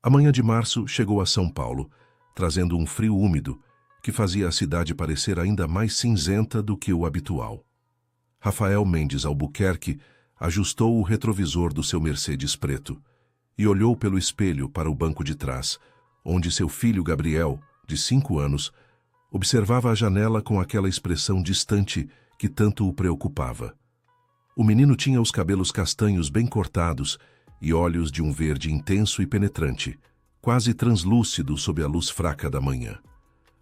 A manhã de março chegou a São Paulo, trazendo um frio úmido que fazia a cidade parecer ainda mais cinzenta do que o habitual. Rafael Mendes Albuquerque ajustou o retrovisor do seu Mercedes preto e olhou pelo espelho para o banco de trás, onde seu filho Gabriel, de 5 anos, observava a janela com aquela expressão distante que tanto o preocupava. O menino tinha os cabelos castanhos bem cortados e olhos de um verde intenso e penetrante, quase translúcido sob a luz fraca da manhã.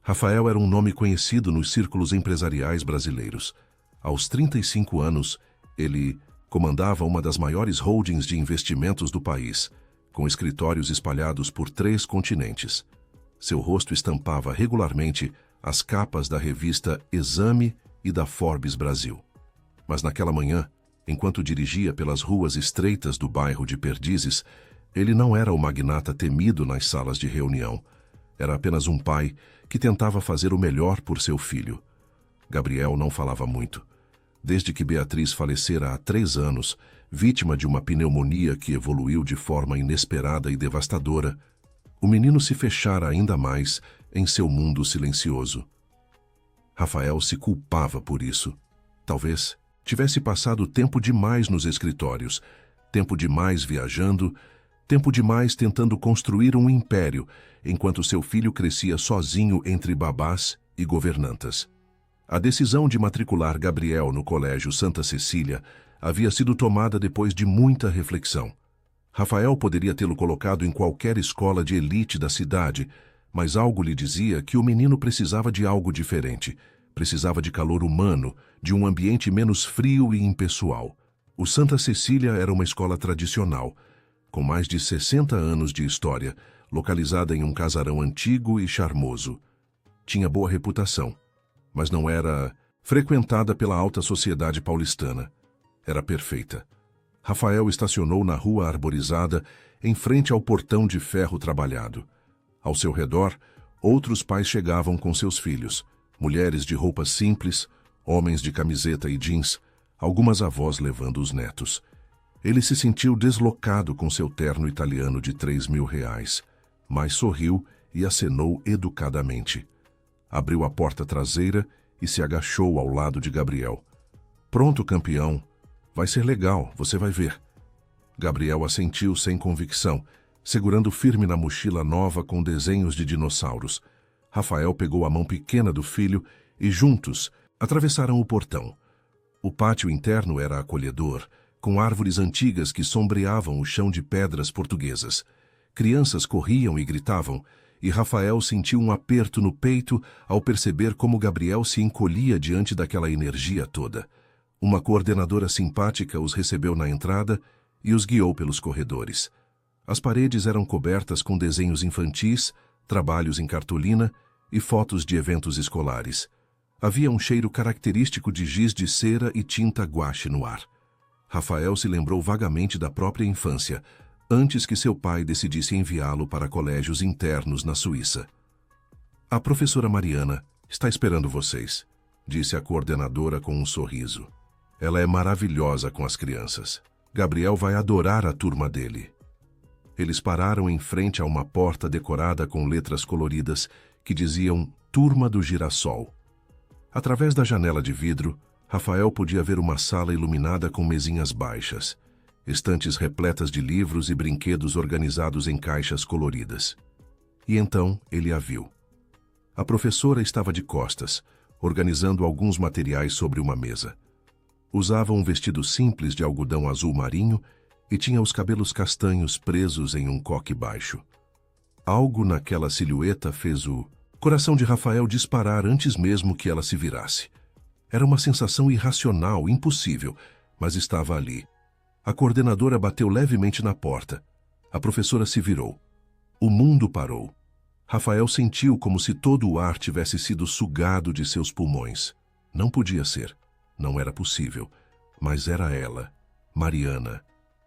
Rafael era um nome conhecido nos círculos empresariais brasileiros. Aos 35 anos, ele comandava uma das maiores holdings de investimentos do país, com escritórios espalhados por 3 continentes. Seu rosto estampava regularmente as capas da revista Exame e da Forbes Brasil. Mas naquela manhã, enquanto dirigia pelas ruas estreitas do bairro de Perdizes, ele não era o magnata temido nas salas de reunião. Era apenas um pai que tentava fazer o melhor por seu filho. Gabriel não falava muito. Desde que Beatriz falecera há 3 anos, vítima de uma pneumonia que evoluiu de forma inesperada e devastadora, o menino se fechara ainda mais em seu mundo silencioso. Rafael se culpava por isso. Talvez tivesse passado tempo demais nos escritórios, tempo demais viajando, tempo demais tentando construir um império, enquanto seu filho crescia sozinho entre babás e governantas. A decisão de matricular Gabriel no Colégio Santa Cecília havia sido tomada depois de muita reflexão. Rafael poderia tê-lo colocado em qualquer escola de elite da cidade, mas algo lhe dizia que o menino precisava de algo diferente. Precisava de calor humano, de um ambiente menos frio e impessoal. O Santa Cecília era uma escola tradicional, com mais de 60 anos de história, localizada em um casarão antigo e charmoso. Tinha boa reputação, mas não era frequentada pela alta sociedade paulistana. Era perfeita. Rafael estacionou na rua arborizada, em frente ao portão de ferro trabalhado. Ao seu redor, outros pais chegavam com seus filhos, mulheres de roupas simples, homens de camiseta e jeans, algumas avós levando os netos. Ele se sentiu deslocado com seu terno italiano de R$ 3.000, mas sorriu e acenou educadamente. Abriu a porta traseira e se agachou ao lado de Gabriel. "Pronto, campeão. Vai ser legal, você vai ver." Gabriel assentiu sem convicção, segurando firme na mochila nova com desenhos de dinossauros. Rafael pegou a mão pequena do filho e, juntos, atravessaram o portão. O pátio interno era acolhedor, com árvores antigas que sombreavam o chão de pedras portuguesas. Crianças corriam e gritavam, e Rafael sentiu um aperto no peito ao perceber como Gabriel se encolhia diante daquela energia toda. Uma coordenadora simpática os recebeu na entrada e os guiou pelos corredores. As paredes eram cobertas com desenhos infantis, trabalhos em cartolina e fotos de eventos escolares. Havia um cheiro característico de giz de cera e tinta guache no ar. Rafael se lembrou vagamente da própria infância, antes que seu pai decidisse enviá-lo para colégios internos na Suíça. "A professora Mariana está esperando vocês", disse a coordenadora com um sorriso. "Ela é maravilhosa com as crianças. Gabriel vai adorar a turma dele." Eles pararam em frente a uma porta decorada com letras coloridas que diziam Turma do Girassol. Através da janela de vidro, Rafael podia ver uma sala iluminada com mesinhas baixas, estantes repletas de livros e brinquedos organizados em caixas coloridas. E então ele a viu. A professora estava de costas, organizando alguns materiais sobre uma mesa. Usava um vestido simples de algodão azul marinho e tinha os cabelos castanhos presos em um coque baixo. Algo naquela silhueta fez o coração de Rafael disparar antes mesmo que ela se virasse. Era uma sensação irracional, impossível, mas estava ali. A coordenadora bateu levemente na porta. A professora se virou. O mundo parou. Rafael sentiu como se todo o ar tivesse sido sugado de seus pulmões. Não podia ser. Não era possível. Mas era ela, Mariana.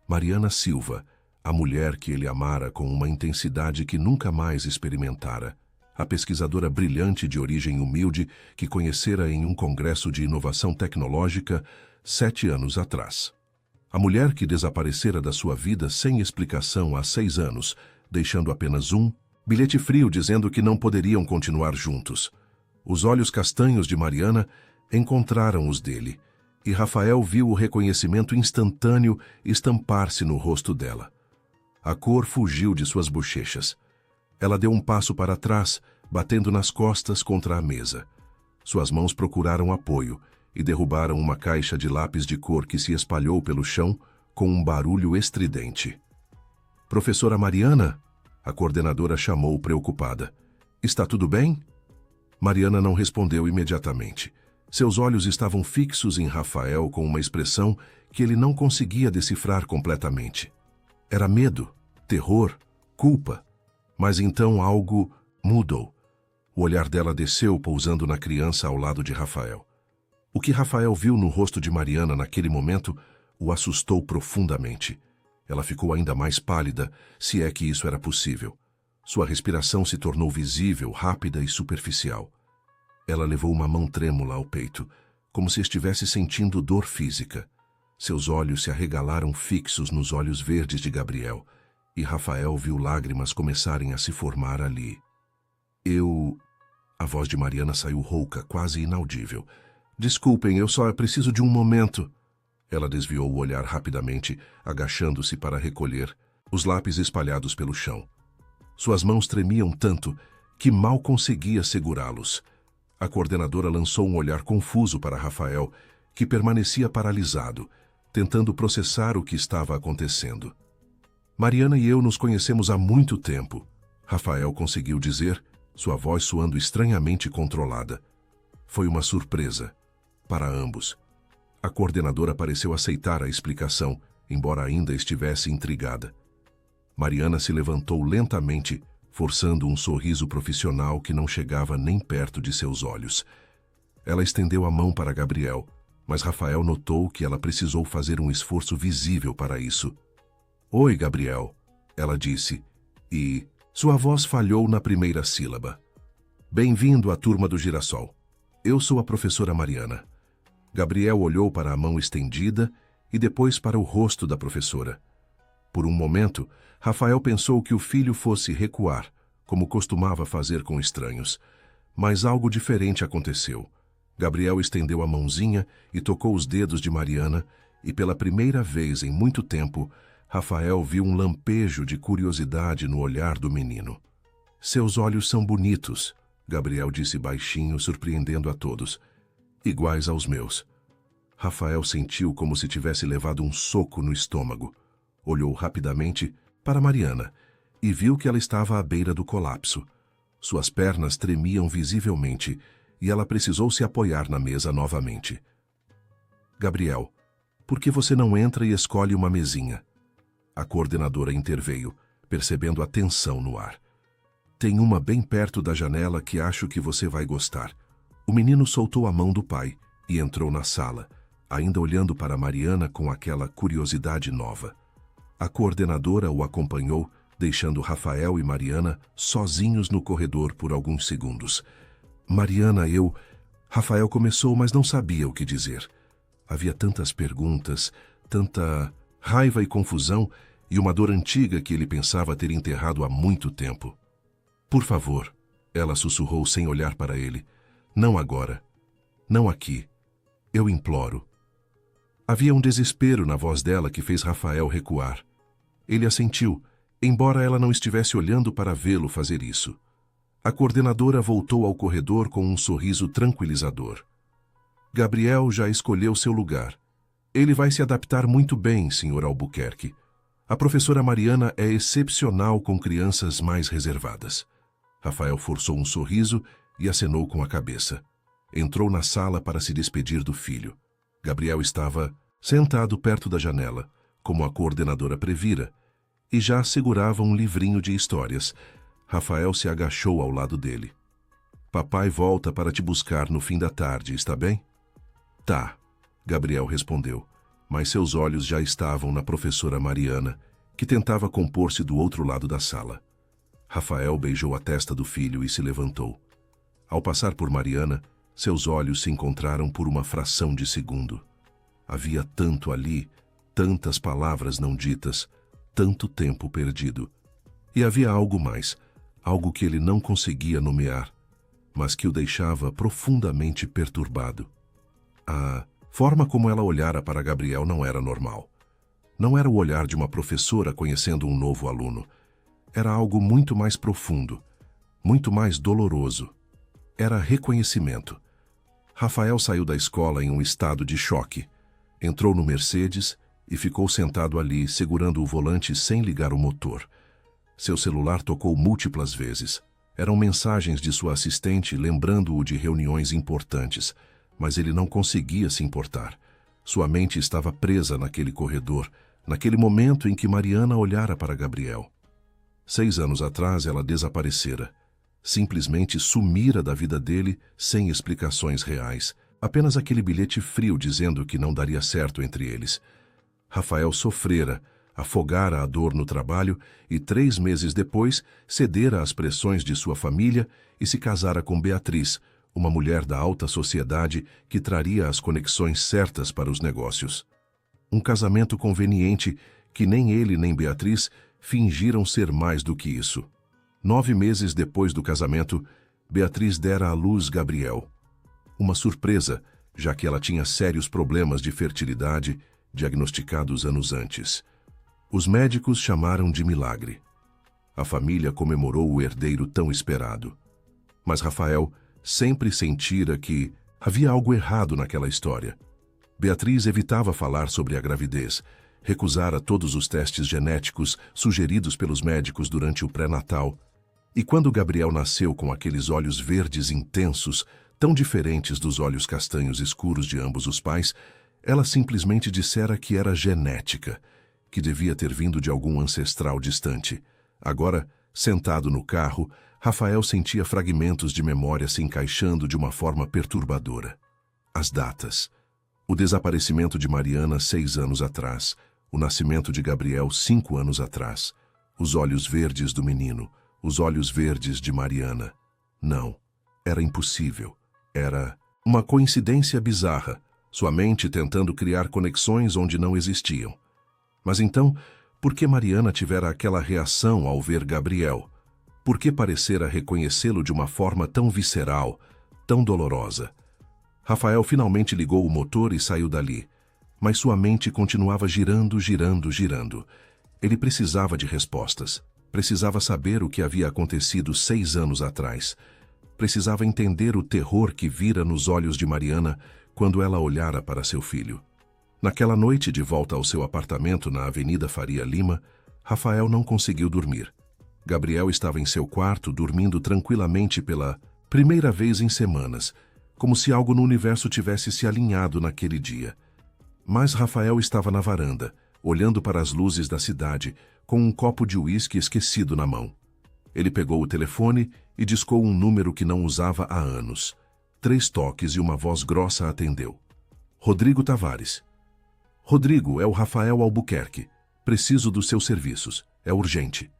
Mariana Silva, a mulher que ele amara com uma intensidade que nunca mais experimentara. A pesquisadora brilhante de origem humilde que conhecera em um congresso de inovação tecnológica 7 anos atrás. A mulher que desaparecera da sua vida sem explicação há 6 anos, deixando apenas um bilhete frio dizendo que não poderiam continuar juntos. Os olhos castanhos de Mariana encontraram os dele, e Rafael viu o reconhecimento instantâneo estampar-se no rosto dela. A cor fugiu de suas bochechas. Ela deu um passo para trás, batendo nas costas contra a mesa. Suas mãos procuraram apoio e derrubaram uma caixa de lápis de cor que se espalhou pelo chão com um barulho estridente. "Professora Mariana?" A coordenadora chamou preocupada. "Está tudo bem?" Mariana não respondeu imediatamente. Seus olhos estavam fixos em Rafael com uma expressão que ele não conseguia decifrar completamente. Era medo, terror, culpa. Mas então algo mudou. O olhar dela desceu, pousando na criança ao lado de Rafael. O que Rafael viu no rosto de Mariana naquele momento o assustou profundamente. Ela ficou ainda mais pálida, se é que isso era possível. Sua respiração se tornou visível, rápida e superficial. Ela levou uma mão trêmula ao peito, como se estivesse sentindo dor física. Seus olhos se arregalaram fixos nos olhos verdes de Gabriel, e Rafael viu lágrimas começarem a se formar ali. A voz de Mariana saiu rouca, quase inaudível. "Desculpem, eu só preciso de um momento." Ela desviou o olhar rapidamente, agachando-se para recolher os lápis espalhados pelo chão. Suas mãos tremiam tanto que mal conseguia segurá-los. A coordenadora lançou um olhar confuso para Rafael, que permanecia paralisado, tentando processar o que estava acontecendo. "Mariana e eu nos conhecemos há muito tempo", Rafael conseguiu dizer, sua voz soando estranhamente controlada. Foi uma surpresa para ambos. A coordenadora pareceu aceitar a explicação, embora ainda estivesse intrigada. Mariana se levantou lentamente, forçando um sorriso profissional que não chegava nem perto de seus olhos. Ela estendeu a mão para Gabriel, mas Rafael notou que ela precisou fazer um esforço visível para isso. "Oi, Gabriel", ela disse, e sua voz falhou na primeira sílaba. "Bem-vindo à turma do Girassol. Eu sou a professora Mariana." Gabriel olhou para a mão estendida e depois para o rosto da professora. Por um momento, Rafael pensou que o filho fosse recuar, como costumava fazer com estranhos. Mas algo diferente aconteceu. Gabriel estendeu a mãozinha e tocou os dedos de Mariana, e pela primeira vez em muito tempo, Rafael viu um lampejo de curiosidade no olhar do menino. "Seus olhos são bonitos", Gabriel disse baixinho, surpreendendo a todos. "Iguais aos meus." Rafael sentiu como se tivesse levado um soco no estômago. Olhou rapidamente para Mariana e viu que ela estava à beira do colapso. Suas pernas tremiam visivelmente e ela precisou se apoiar na mesa novamente. "Gabriel, por que você não entra e escolhe uma mesinha?" A coordenadora interveio, percebendo a tensão no ar. "Tem uma bem perto da janela que acho que você vai gostar." O menino soltou a mão do pai e entrou na sala, ainda olhando para Mariana com aquela curiosidade nova. A coordenadora o acompanhou, deixando Rafael e Mariana sozinhos no corredor por alguns segundos. "Mariana, Rafael começou, mas não sabia o que dizer. Havia tantas perguntas, tanta raiva e confusão, e uma dor antiga que ele pensava ter enterrado há muito tempo. "Por favor", ela sussurrou sem olhar para ele. "Não agora. Não aqui. Eu imploro." Havia um desespero na voz dela que fez Rafael recuar. Ele assentiu, embora ela não estivesse olhando para vê-lo fazer isso. A coordenadora voltou ao corredor com um sorriso tranquilizador. "Gabriel já escolheu seu lugar. Ele vai se adaptar muito bem, Sr. Albuquerque. A professora Mariana é excepcional com crianças mais reservadas." Rafael forçou um sorriso e acenou com a cabeça. Entrou na sala para se despedir do filho. Gabriel estava sentado perto da janela, como a coordenadora previra, e já segurava um livrinho de histórias. Rafael se agachou ao lado dele. "Papai volta para te buscar no fim da tarde, está bem?" "Tá", Gabriel respondeu, mas seus olhos já estavam na professora Mariana, que tentava compor-se do outro lado da sala. Rafael beijou a testa do filho e se levantou. Ao passar por Mariana, seus olhos se encontraram por uma fração de segundo. Havia tanto ali, tantas palavras não ditas, tanto tempo perdido. E havia algo mais, algo que ele não conseguia nomear, mas que o deixava profundamente perturbado. A forma como ela olhara para Gabriel não era normal. Não era o olhar de uma professora conhecendo um novo aluno. Era algo muito mais profundo, muito mais doloroso. Era reconhecimento. Rafael saiu da escola em um estado de choque. Entrou no Mercedes e ficou sentado ali, segurando o volante sem ligar o motor. Seu celular tocou múltiplas vezes. Eram mensagens de sua assistente lembrando-o de reuniões importantes, mas ele não conseguia se importar. Sua mente estava presa naquele corredor, naquele momento em que Mariana olhara para Gabriel. 6 anos atrás ela desaparecera. Simplesmente sumira da vida dele sem explicações reais. Apenas aquele bilhete frio dizendo que não daria certo entre eles. Rafael sofrera, afogara a dor no trabalho e 3 meses depois cedera às pressões de sua família e se casara com Beatriz, uma mulher da alta sociedade que traria as conexões certas para os negócios. Um casamento conveniente que nem ele nem Beatriz fingiram ser mais do que isso. 9 meses depois do casamento, Beatriz dera à luz Gabriel. Uma surpresa, já que ela tinha sérios problemas de fertilidade diagnosticados anos antes. Os médicos chamaram de milagre. A família comemorou o herdeiro tão esperado. Mas Rafael sempre sentira que havia algo errado naquela história. Beatriz evitava falar sobre a gravidez, recusara todos os testes genéticos sugeridos pelos médicos durante o pré-natal. E quando Gabriel nasceu com aqueles olhos verdes intensos, tão diferentes dos olhos castanhos escuros de ambos os pais, ela simplesmente dissera que era genética, que devia ter vindo de algum ancestral distante. Agora, sentado no carro, Rafael sentia fragmentos de memória se encaixando de uma forma perturbadora. As datas. O desaparecimento de Mariana 6 anos atrás, o nascimento de Gabriel 5 anos atrás, os olhos verdes do menino, os olhos verdes de Mariana. Não, era impossível. Era uma coincidência bizarra, sua mente tentando criar conexões onde não existiam. Mas então, por que Mariana tivera aquela reação ao ver Gabriel? Por que parecera reconhecê-lo de uma forma tão visceral, tão dolorosa? Rafael finalmente ligou o motor e saiu dali, mas sua mente continuava girando, girando, girando. Ele precisava de respostas. Precisava saber o que havia acontecido 6 anos atrás. Precisava entender o terror que vira nos olhos de Mariana quando ela olhara para seu filho. Naquela noite, de volta ao seu apartamento na Avenida Faria Lima, Rafael não conseguiu dormir. Gabriel estava em seu quarto, dormindo tranquilamente pela primeira vez em semanas, como se algo no universo tivesse se alinhado naquele dia. Mas Rafael estava na varanda, olhando para as luzes da cidade, com um copo de uísque esquecido na mão. Ele pegou o telefone e discou um número que não usava há anos. 3 toques e uma voz grossa atendeu. Rodrigo Tavares. Rodrigo, é o Rafael Albuquerque. Preciso dos seus serviços. É urgente.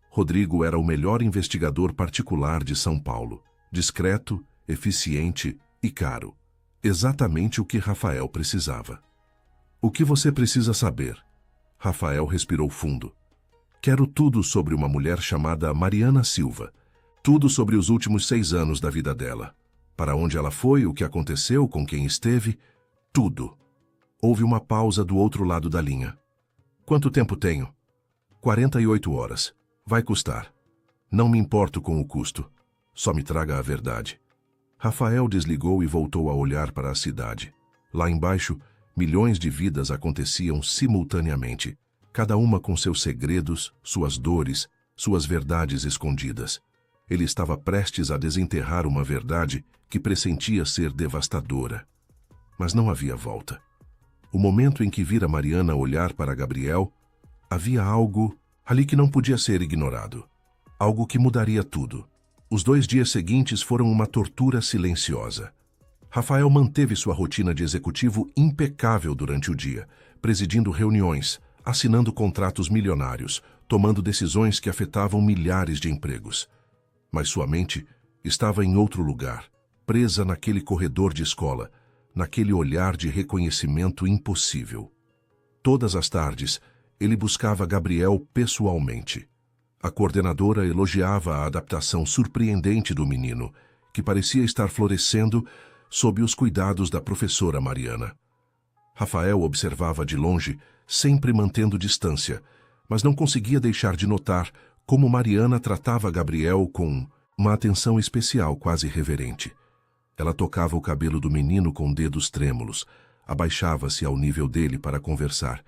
Rodrigo era o melhor investigador particular de São Paulo. Discreto, eficiente e caro. Exatamente o que Rafael precisava. O que você precisa saber? Rafael respirou fundo. Quero tudo sobre uma mulher chamada Mariana Silva. Tudo sobre os últimos 6 anos da vida dela. Para onde ela foi, o que aconteceu, com quem esteve. Tudo. Houve uma pausa do outro lado da linha. Quanto tempo tenho? 48 horas. Vai custar. Não me importo com o custo. Só me traga a verdade. Rafael desligou e voltou a olhar para a cidade. Lá embaixo, milhões de vidas aconteciam simultaneamente, cada uma com seus segredos, suas dores, suas verdades escondidas. Ele estava prestes a desenterrar uma verdade que pressentia ser devastadora. Mas não havia volta. O momento em que vira Mariana olhar para Gabriel, havia algo ali que não podia ser ignorado. Algo que mudaria tudo. Os 2 dias seguintes foram uma tortura silenciosa. Rafael manteve sua rotina de executivo impecável durante o dia, presidindo reuniões, assinando contratos milionários, tomando decisões que afetavam milhares de empregos. Mas sua mente estava em outro lugar, presa naquele corredor de escola, naquele olhar de reconhecimento impossível. Todas as tardes, ele buscava Gabriel pessoalmente. A coordenadora elogiava a adaptação surpreendente do menino, que parecia estar florescendo sob os cuidados da professora Mariana. Rafael observava de longe, sempre mantendo distância, mas não conseguia deixar de notar como Mariana tratava Gabriel com uma atenção especial, quase reverente. Ela tocava o cabelo do menino com dedos trêmulos, abaixava-se ao nível dele para conversar,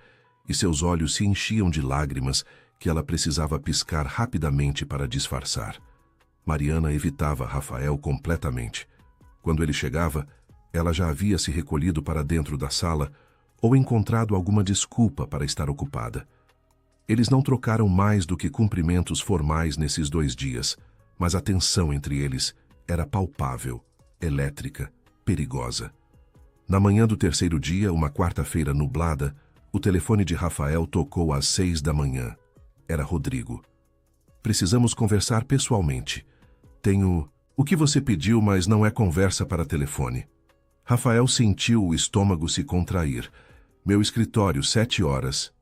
e seus olhos se enchiam de lágrimas que ela precisava piscar rapidamente para disfarçar. Mariana evitava Rafael completamente. Quando ele chegava, ela já havia se recolhido para dentro da sala ou encontrado alguma desculpa para estar ocupada. Eles não trocaram mais do que cumprimentos formais nesses 2 dias, mas a tensão entre eles era palpável, elétrica, perigosa. Na manhã do 3º dia, uma quarta-feira nublada, o telefone de Rafael tocou às 6 da manhã. Era Rodrigo. Precisamos conversar pessoalmente. Tenho o que você pediu, mas não é conversa para telefone. Rafael sentiu o estômago se contrair. Meu escritório, 7 horas.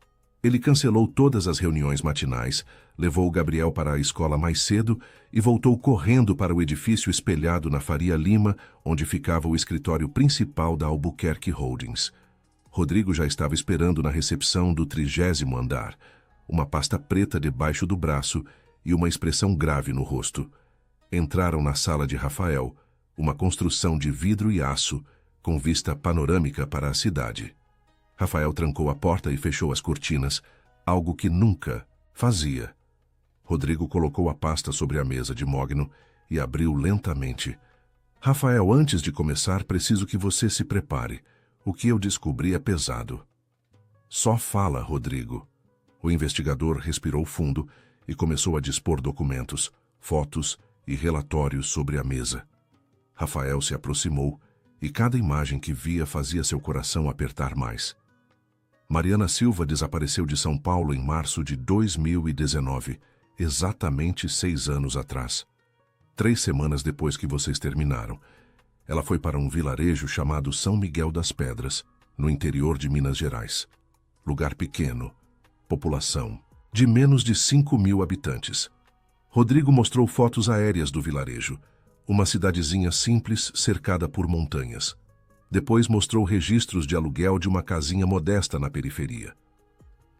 Ele cancelou todas as reuniões matinais, levou Gabriel para a escola mais cedo e voltou correndo para o edifício espelhado na Faria Lima, onde ficava o escritório principal da Albuquerque Holdings. Rodrigo já estava esperando na recepção do 30º andar, uma pasta preta debaixo do braço e uma expressão grave no rosto. Entraram na sala de Rafael, uma construção de vidro e aço, com vista panorâmica para a cidade. Rafael trancou a porta e fechou as cortinas, algo que nunca fazia. Rodrigo colocou a pasta sobre a mesa de mogno e abriu lentamente. Rafael, antes de começar, preciso que você se prepare. O que eu descobri é pesado. Só fala, Rodrigo. O investigador respirou fundo e começou a dispor documentos, fotos e relatórios sobre a mesa. Rafael se aproximou e cada imagem que via fazia seu coração apertar mais. Mariana Silva desapareceu de São Paulo em março de 2019, exatamente 6 anos atrás. 3 semanas depois que vocês terminaram. Ela foi para um vilarejo chamado São Miguel das Pedras, no interior de Minas Gerais. Lugar pequeno, população de menos de 5.000 habitantes. Rodrigo mostrou fotos aéreas do vilarejo, uma cidadezinha simples cercada por montanhas. Depois mostrou registros de aluguel de uma casinha modesta na periferia.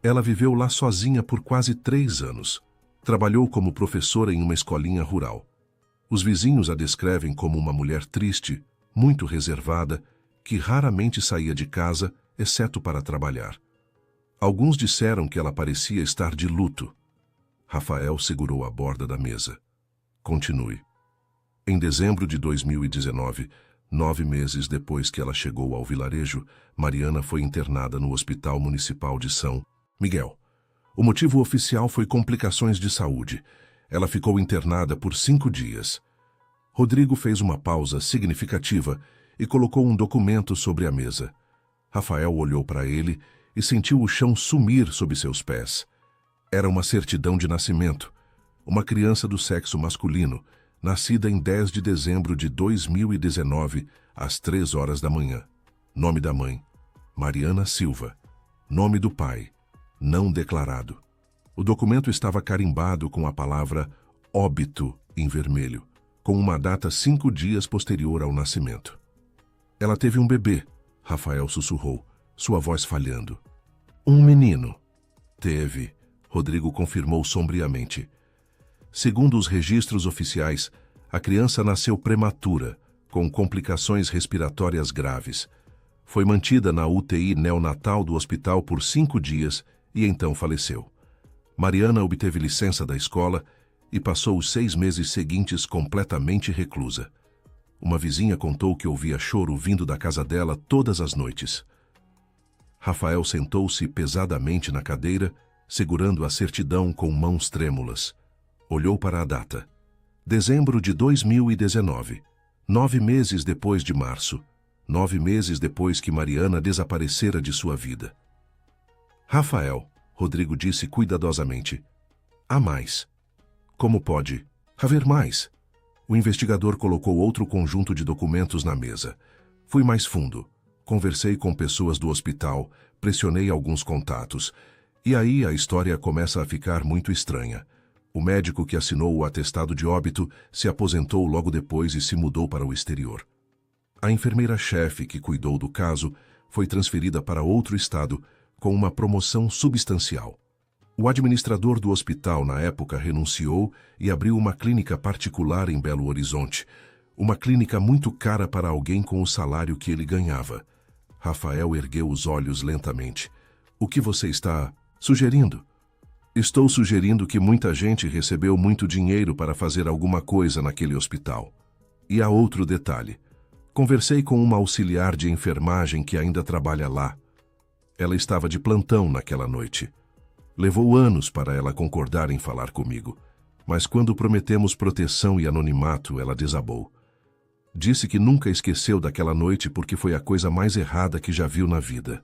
Ela viveu lá sozinha por quase 3 anos. Trabalhou como professora em uma escolinha rural. Os vizinhos a descrevem como uma mulher triste, muito reservada, que raramente saía de casa, exceto para trabalhar. Alguns disseram que ela parecia estar de luto. Rafael segurou a borda da mesa. Continue. Em dezembro de 2019, 9 meses depois que ela chegou ao vilarejo, Mariana foi internada no Hospital Municipal de São Miguel. O motivo oficial foi complicações de saúde. Ela ficou internada por 5 dias. Rodrigo fez uma pausa significativa e colocou um documento sobre a mesa. Rafael olhou para ele e sentiu o chão sumir sob seus pés. Era uma certidão de nascimento. Uma criança do sexo masculino, nascida em 10 de dezembro de 2019, às 3 horas da manhã. Nome da mãe: Mariana Silva. Nome do pai: não declarado. O documento estava carimbado com a palavra óbito em vermelho, com uma data 5 dias posterior ao nascimento. Ela teve um bebê, Rafael sussurrou, sua voz falhando. Um menino. Teve, Rodrigo confirmou sombriamente. Segundo os registros oficiais, a criança nasceu prematura, com complicações respiratórias graves. Foi mantida na UTI neonatal do hospital por 5 dias e então faleceu. Mariana obteve licença da escola e passou os 6 meses seguintes completamente reclusa. Uma vizinha contou que ouvia choro vindo da casa dela todas as noites. Rafael sentou-se pesadamente na cadeira, segurando a certidão com mãos trêmulas. Olhou para a data. Dezembro de 2019. 9 meses depois de março. 9 meses depois que Mariana desaparecera de sua vida. Rafael, Rodrigo disse cuidadosamente. Há mais. Como pode haver mais? O investigador colocou outro conjunto de documentos na mesa. Fui mais fundo. Conversei com pessoas do hospital, pressionei alguns contatos. E aí a história começa a ficar muito estranha. O médico que assinou o atestado de óbito se aposentou logo depois e se mudou para o exterior. A enfermeira-chefe que cuidou do caso foi transferida para outro estado com uma promoção substancial. O administrador do hospital na época renunciou e abriu uma clínica particular em Belo Horizonte, uma clínica muito cara para alguém com o salário que ele ganhava. Rafael ergueu os olhos lentamente. O que você está sugerindo? Estou sugerindo que muita gente recebeu muito dinheiro para fazer alguma coisa naquele hospital. E há outro detalhe. Conversei com uma auxiliar de enfermagem que ainda trabalha lá. Ela estava de plantão naquela noite. Levou anos para ela concordar em falar comigo, mas quando prometemos proteção e anonimato, ela desabou. Disse que nunca esqueceu daquela noite porque foi a coisa mais errada que já viu na vida.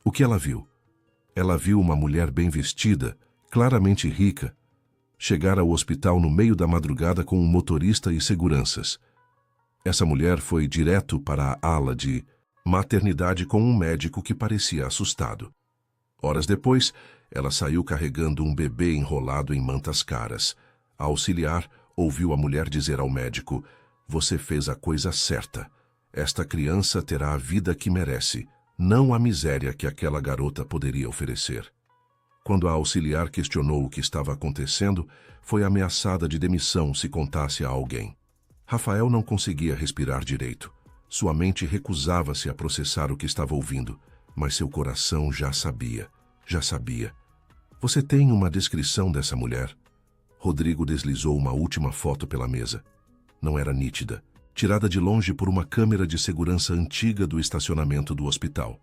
O que ela viu? Ela viu uma mulher bem vestida, claramente rica, chegar ao hospital no meio da madrugada com um motorista e seguranças. Essa mulher foi direto para a ala de maternidade com um médico que parecia assustado. Horas depois, ela saiu carregando um bebê enrolado em mantas caras. A auxiliar ouviu a mulher dizer ao médico: "Você fez a coisa certa. Esta criança terá a vida que merece, não a miséria que aquela garota poderia oferecer." Quando a auxiliar questionou o que estava acontecendo, foi ameaçada de demissão se contasse a alguém. Rafael não conseguia respirar direito. Sua mente recusava-se a processar o que estava ouvindo, mas seu coração já sabia. Você tem uma descrição dessa mulher? Rodrigo deslizou uma última foto pela mesa. Não era nítida, tirada de longe por uma câmera de segurança antiga do estacionamento do hospital.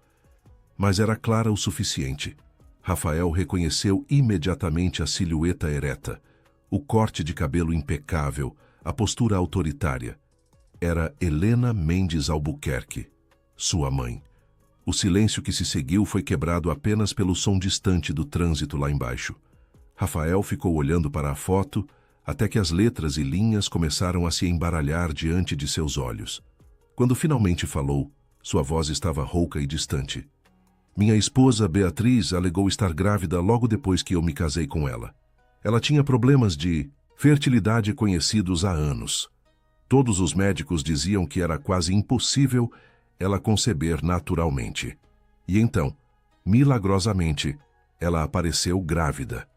Mas era clara o suficiente. Rafael reconheceu imediatamente a silhueta ereta, o corte de cabelo impecável, a postura autoritária. Era Helena Mendes Albuquerque, sua mãe. O silêncio que se seguiu foi quebrado apenas pelo som distante do trânsito lá embaixo. Rafael ficou olhando para a foto até que as letras e linhas começaram a se embaralhar diante de seus olhos. Quando finalmente falou, sua voz estava rouca e distante. "Minha esposa, Beatriz, alegou estar grávida logo depois que eu me casei com ela. Ela tinha problemas de fertilidade conhecidos há anos. Todos os médicos diziam que era quase impossível ela conceber naturalmente. E então, milagrosamente, ela apareceu grávida.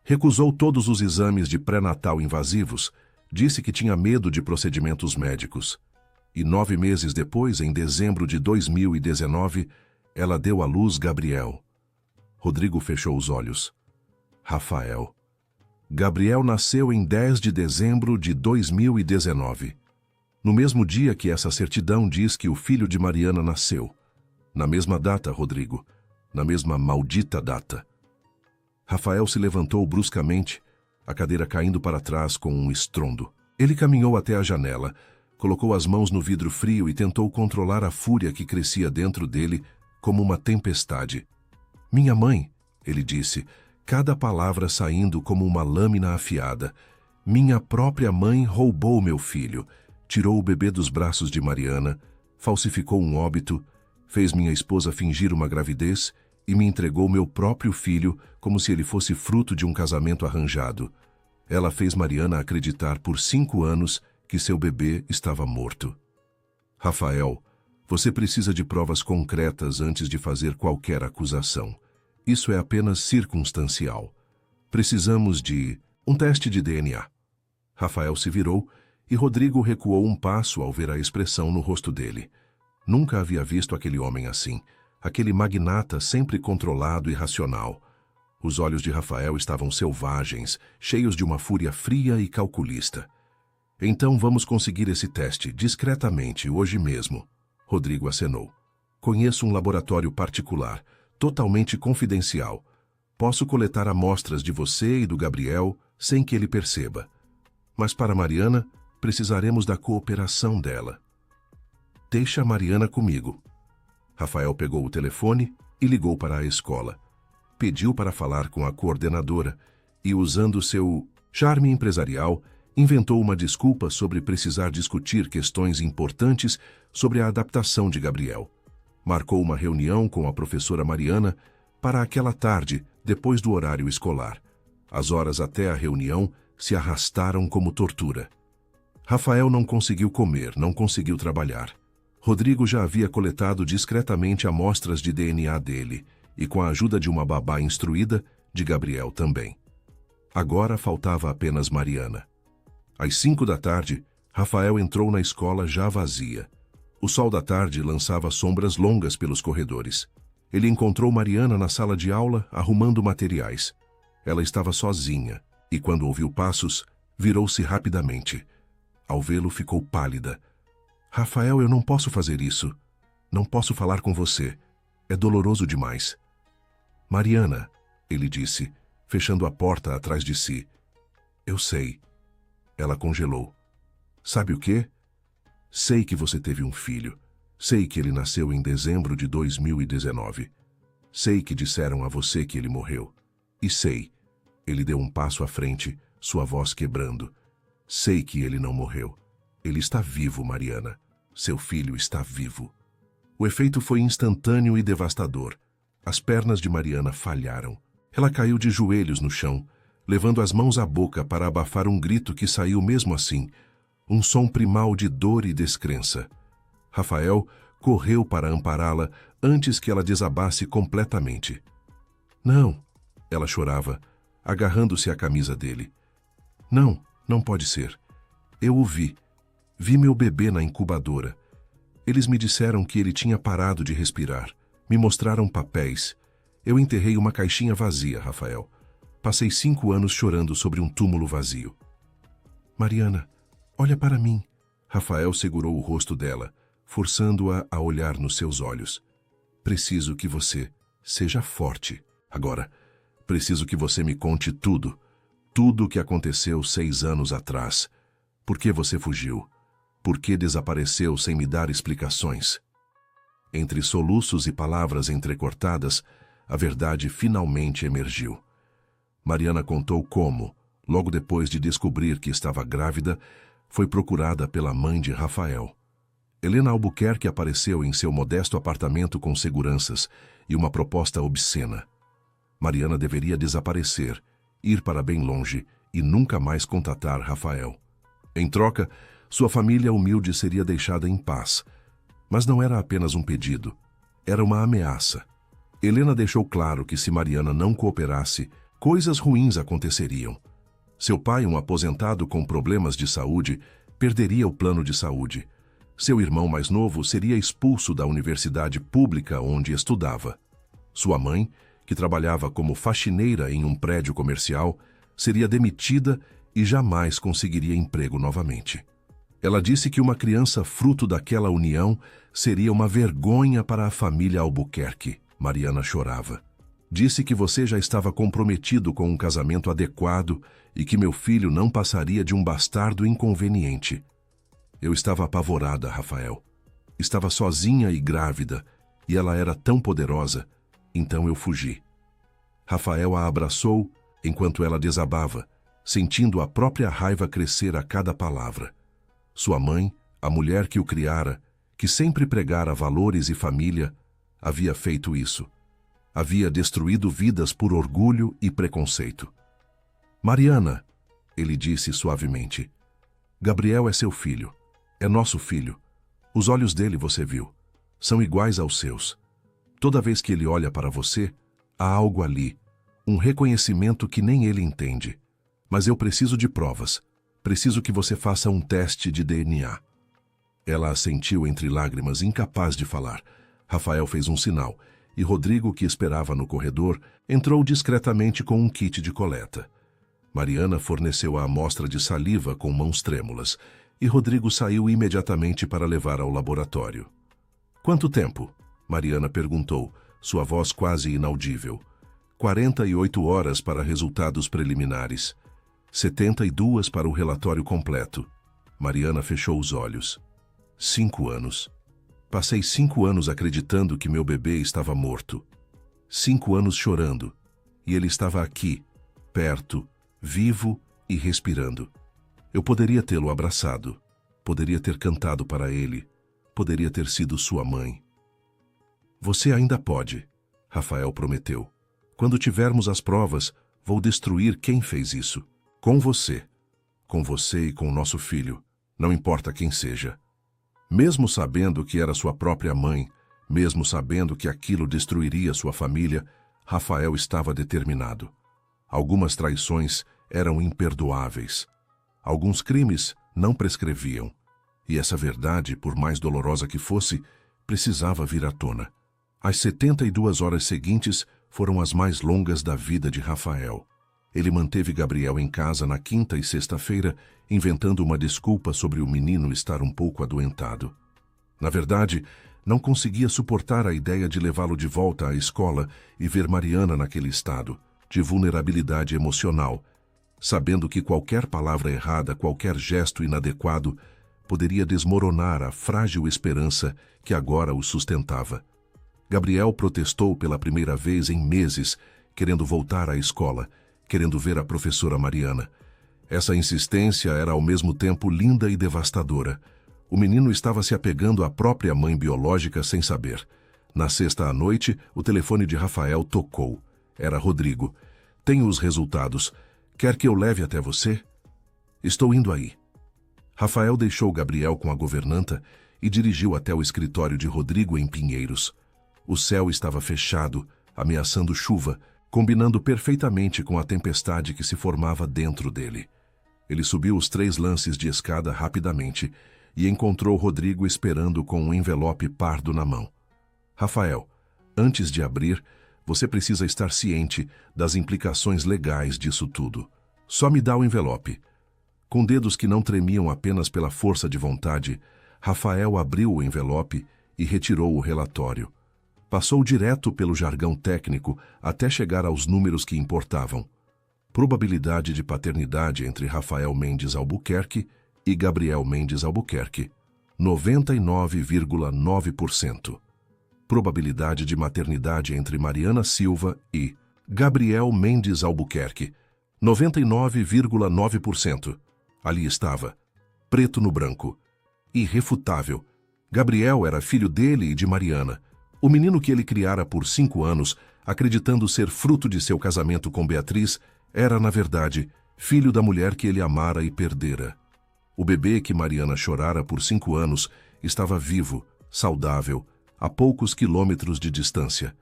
Recusou todos os exames de pré-natal invasivos, disse que tinha medo de procedimentos médicos. E 9 meses depois, em dezembro de 2019, ela deu à luz Gabriel." Rodrigo fechou os olhos. Rafael. Gabriel nasceu em 10 de dezembro de 2019. No mesmo dia que essa certidão diz que o filho de Mariana nasceu. Na mesma data, Rodrigo. Na mesma maldita data. Rafael se levantou bruscamente, a cadeira caindo para trás com um estrondo. Ele caminhou até a janela, colocou as mãos no vidro frio e tentou controlar a fúria que crescia dentro dele como uma tempestade. "Minha mãe", ele disse, cada palavra saindo como uma lâmina afiada. "Minha própria mãe roubou meu filho, tirou o bebê dos braços de Mariana, falsificou um óbito, fez minha esposa fingir uma gravidez e me entregou meu próprio filho como se ele fosse fruto de um casamento arranjado. Ela fez Mariana acreditar por 5 anos que seu bebê estava morto." Rafael, você precisa de provas concretas antes de fazer qualquer acusação. Isso é apenas circunstancial. Precisamos de um teste de DNA. Rafael se virou e Rodrigo recuou um passo ao ver a expressão no rosto dele. Nunca havia visto aquele homem assim, aquele magnata sempre controlado e racional. Os olhos de Rafael estavam selvagens, cheios de uma fúria fria e calculista. "Então vamos conseguir esse teste, discretamente, hoje mesmo." Rodrigo acenou. "Conheço um laboratório particular, totalmente confidencial. Posso coletar amostras de você e do Gabriel sem que ele perceba. Mas para Mariana, precisaremos da cooperação dela." "Deixa a Mariana comigo." Rafael pegou o telefone e ligou para a escola. Pediu para falar com a coordenadora e, usando seu charme empresarial, inventou uma desculpa sobre precisar discutir questões importantes sobre a adaptação de Gabriel. Marcou uma reunião com a professora Mariana para aquela tarde, depois do horário escolar. As horas até a reunião se arrastaram como tortura. Rafael não conseguiu comer, não conseguiu trabalhar. Rodrigo já havia coletado discretamente amostras de DNA dele e, com a ajuda de uma babá instruída, de Gabriel também. Agora faltava apenas Mariana. Às 5 da tarde, Rafael entrou na escola já vazia. O sol da tarde lançava sombras longas pelos corredores. Ele encontrou Mariana na sala de aula, arrumando materiais. Ela estava sozinha e, quando ouviu passos, virou-se rapidamente. Ao vê-lo, ficou pálida. Rafael, eu não posso fazer isso. Não posso falar com você. É doloroso demais. Mariana, ele disse, fechando a porta atrás de si. Eu sei. Ela congelou. Sabe o quê? Sei que você teve um filho. Sei que ele nasceu em dezembro de 2019. Sei que disseram a você que ele morreu. E sei. Ele deu um passo à frente, sua voz quebrando. Sei que ele não morreu. Ele está vivo, Mariana. Seu filho está vivo. O efeito foi instantâneo e devastador. As pernas de Mariana falharam. Ela caiu de joelhos no chão, levando as mãos à boca para abafar um grito que saiu mesmo assim, um som primal de dor e descrença. Rafael correu para ampará-la antes que ela desabasse completamente. Não, ela chorava, agarrando-se à camisa dele. Não, não pode ser. Eu o vi. Vi meu bebê na incubadora. Eles me disseram que ele tinha parado de respirar. Me mostraram papéis. Eu enterrei uma caixinha vazia, Rafael. Passei 5 anos chorando sobre um túmulo vazio. Mariana, olha para mim. Rafael segurou o rosto dela, forçando-a a olhar nos seus olhos. Preciso que você seja forte. Agora, preciso que você me conte tudo. Tudo o que aconteceu 6 anos atrás. Por que você fugiu? Por que desapareceu sem me dar explicações? Entre soluços e palavras entrecortadas, a verdade finalmente emergiu. Mariana contou como, logo depois de descobrir que estava grávida, foi procurada pela mãe de Rafael. Helena Albuquerque apareceu em seu modesto apartamento com seguranças e uma proposta obscena. Mariana deveria desaparecer, ir para bem longe e nunca mais contatar Rafael. Em troca, sua família humilde seria deixada em paz. Mas não era apenas um pedido, era uma ameaça. Helena deixou claro que se Mariana não cooperasse, coisas ruins aconteceriam. Seu pai, um aposentado com problemas de saúde, perderia o plano de saúde. Seu irmão mais novo seria expulso da universidade pública onde estudava. Sua mãe, que trabalhava como faxineira em um prédio comercial, seria demitida e jamais conseguiria emprego novamente. Ela disse que uma criança fruto daquela união seria uma vergonha para a família Albuquerque. Mariana chorava. Disse que você já estava comprometido com um casamento adequado e que meu filho não passaria de um bastardo inconveniente. Eu estava apavorada, Rafael. Estava sozinha e grávida, e ela era tão poderosa, então eu fugi. Rafael a abraçou enquanto ela desabava, sentindo a própria raiva crescer a cada palavra. Sua mãe, a mulher que o criara, que sempre pregara valores e família, havia feito isso. Havia destruído vidas por orgulho e preconceito. Mariana, ele disse suavemente, Gabriel é seu filho. É nosso filho. Os olhos dele você viu. São iguais aos seus. Toda vez que ele olha para você, há algo ali, um reconhecimento que nem ele entende. Mas eu preciso de provas. Preciso que você faça um teste de DNA. Ela assentiu entre lágrimas, incapaz de falar. Rafael fez um sinal, e Rodrigo, que esperava no corredor, entrou discretamente com um kit de coleta. Mariana forneceu a amostra de saliva com mãos trêmulas, e Rodrigo saiu imediatamente para levar ao laboratório. Quanto tempo? Mariana perguntou, sua voz quase inaudível. 48 horas para resultados preliminares. 72 para o relatório completo. Mariana fechou os olhos. 5 anos. Passei 5 anos acreditando que meu bebê estava morto. 5 anos chorando. E ele estava aqui, perto, vivo e respirando. Eu poderia tê-lo abraçado. Poderia ter cantado para ele. Poderia ter sido sua mãe. Você ainda pode, Rafael prometeu. Quando tivermos as provas, Vou destruir quem fez isso. Com você e com o nosso filho, não importa quem seja. Mesmo sabendo que era sua própria mãe, mesmo sabendo que aquilo destruiria sua família, Rafael estava determinado. Algumas traições eram imperdoáveis. Alguns crimes não prescreviam. E essa verdade, por mais dolorosa que fosse, precisava vir à tona. As 72 horas seguintes foram as mais longas da vida de Rafael. Ele manteve Gabriel em casa na quinta e sexta-feira, inventando uma desculpa sobre o menino estar um pouco adoentado. Na verdade, não conseguia suportar a ideia de levá-lo de volta à escola e ver Mariana naquele estado de vulnerabilidade emocional, sabendo que qualquer palavra errada, qualquer gesto inadequado, poderia desmoronar a frágil esperança que agora o sustentava. Gabriel protestou pela primeira vez em meses, querendo voltar à escola, querendo ver a professora Mariana. Essa insistência era ao mesmo tempo linda e devastadora. O menino estava se apegando à própria mãe biológica sem saber. Na sexta à noite, o telefone de Rafael tocou. Era Rodrigo. Tenho os resultados. Quer que eu leve até você? Estou indo aí. Rafael deixou Gabriel com a governanta e dirigiu até o escritório de Rodrigo em Pinheiros. O céu estava fechado, ameaçando chuva, combinando perfeitamente com a tempestade que se formava dentro dele. Ele subiu os 3 lances de escada rapidamente e encontrou Rodrigo esperando com um envelope pardo na mão. Rafael, antes de abrir, você precisa estar ciente das implicações legais disso tudo. Só me dá o envelope. Com dedos que não tremiam apenas pela força de vontade, Rafael abriu o envelope e retirou o relatório. Passou direto pelo jargão técnico até chegar aos números que importavam. Probabilidade de paternidade entre Rafael Mendes Albuquerque e Gabriel Mendes Albuquerque, 99,9%. Probabilidade de maternidade entre Mariana Silva e Gabriel Mendes Albuquerque, 99,9%. Ali estava, preto no branco. Irrefutável. Gabriel era filho dele e de Mariana. O menino que ele criara por 5 anos, acreditando ser fruto de seu casamento com Beatriz, era, na verdade, filho da mulher que ele amara e perdera. O bebê que Mariana chorara por 5 anos estava vivo, saudável, a poucos quilômetros de distância.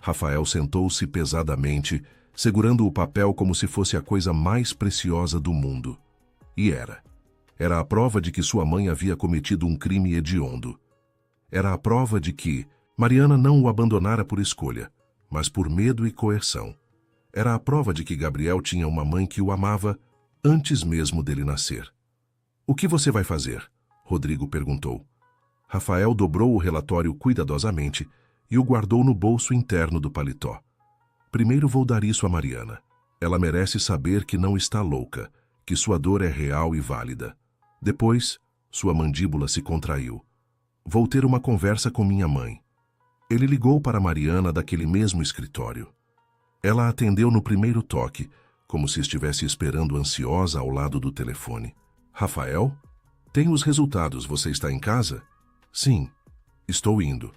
Rafael sentou-se pesadamente, segurando o papel como se fosse a coisa mais preciosa do mundo. E era. Era a prova de que sua mãe havia cometido um crime hediondo. Era a prova de que Mariana não o abandonara por escolha, mas por medo e coerção. Era a prova de que Gabriel tinha uma mãe que o amava antes mesmo dele nascer. O que você vai fazer? Rodrigo perguntou. Rafael dobrou o relatório cuidadosamente e o guardou no bolso interno do paletó. Primeiro vou dar isso a Mariana. Ela merece saber que não está louca, que sua dor é real e válida. Depois, sua mandíbula se contraiu. Vou ter uma conversa com minha mãe. Ele ligou para Mariana daquele mesmo escritório. Ela atendeu no primeiro toque, como se estivesse esperando ansiosa ao lado do telefone. Rafael? Tenho os resultados, você está em casa? Sim, estou indo.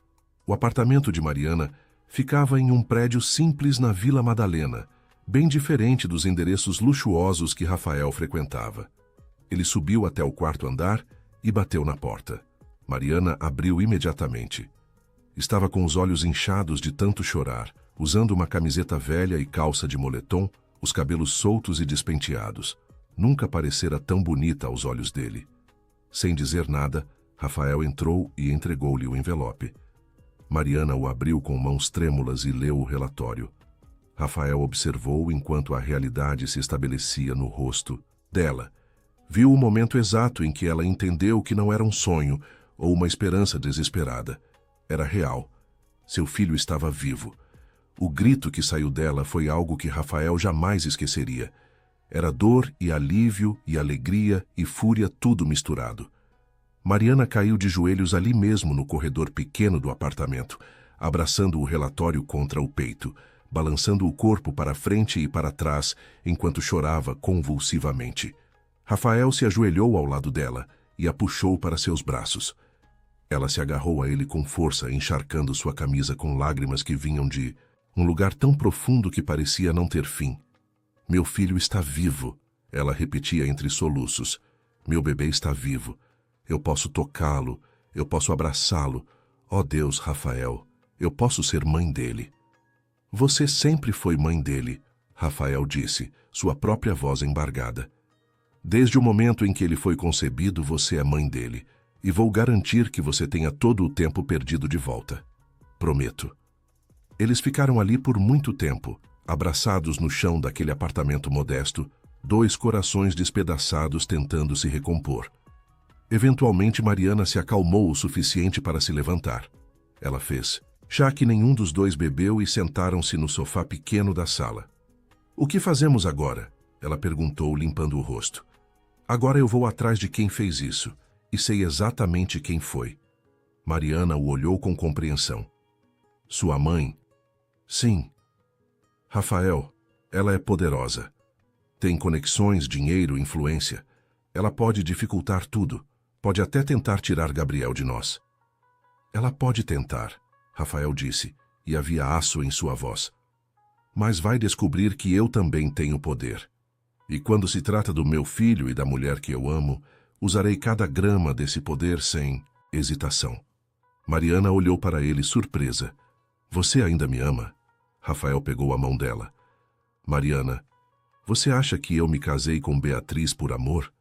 O apartamento de Mariana ficava em um prédio simples na Vila Madalena, bem diferente dos endereços luxuosos que Rafael frequentava. Ele subiu até o 4º andar e bateu na porta. Mariana abriu imediatamente. Estava com os olhos inchados de tanto chorar, usando uma camiseta velha e calça de moletom, os cabelos soltos e despenteados. Nunca parecera tão bonita aos olhos dele. Sem dizer nada, Rafael entrou e entregou-lhe o envelope. Mariana o abriu com mãos trêmulas e leu o relatório. Rafael observou enquanto a realidade se estabelecia no rosto dela. Viu o momento exato em que ela entendeu que não era um sonho ou uma esperança desesperada. Era real. Seu filho estava vivo. O grito que saiu dela foi algo que Rafael jamais esqueceria. Era dor e alívio e alegria e fúria tudo misturado. Mariana caiu de joelhos ali mesmo no corredor pequeno do apartamento, abraçando o relatório contra o peito, balançando o corpo para frente e para trás enquanto chorava convulsivamente. Rafael se ajoelhou ao lado dela e a puxou para seus braços. Ela se agarrou a ele com força, encharcando sua camisa com lágrimas que vinham de um lugar tão profundo que parecia não ter fim. Meu filho está vivo, ela repetia entre soluços. Meu bebê está vivo. Eu posso tocá-lo, eu posso abraçá-lo. Ó Deus, Rafael, eu posso ser mãe dele. Você sempre foi mãe dele, Rafael disse, sua própria voz embargada. Desde o momento em que ele foi concebido, você é mãe dele, e vou garantir que você tenha todo o tempo perdido de volta. Prometo. Eles ficaram ali por muito tempo, abraçados no chão daquele apartamento modesto, dois corações despedaçados tentando se recompor. Eventualmente, Mariana se acalmou o suficiente para se levantar. Ela fez, já que nenhum dos dois bebeu, e sentaram-se no sofá pequeno da sala. O que fazemos agora? Ela perguntou, limpando o rosto. Agora eu vou atrás de quem fez isso, e sei exatamente quem foi. Mariana o olhou com compreensão. Sua mãe? Sim. Rafael, ela é poderosa. Tem conexões, dinheiro, influência. Ela pode dificultar tudo. Pode até tentar tirar Gabriel de nós. Ela pode tentar, Rafael disse, e havia aço em sua voz. Mas vai descobrir que eu também tenho poder. E quando se trata do meu filho e da mulher que eu amo, usarei cada grama desse poder sem hesitação. Mariana olhou para ele surpresa. Você ainda me ama? Rafael pegou a mão dela. Mariana, você acha que eu me casei com Beatriz por amor?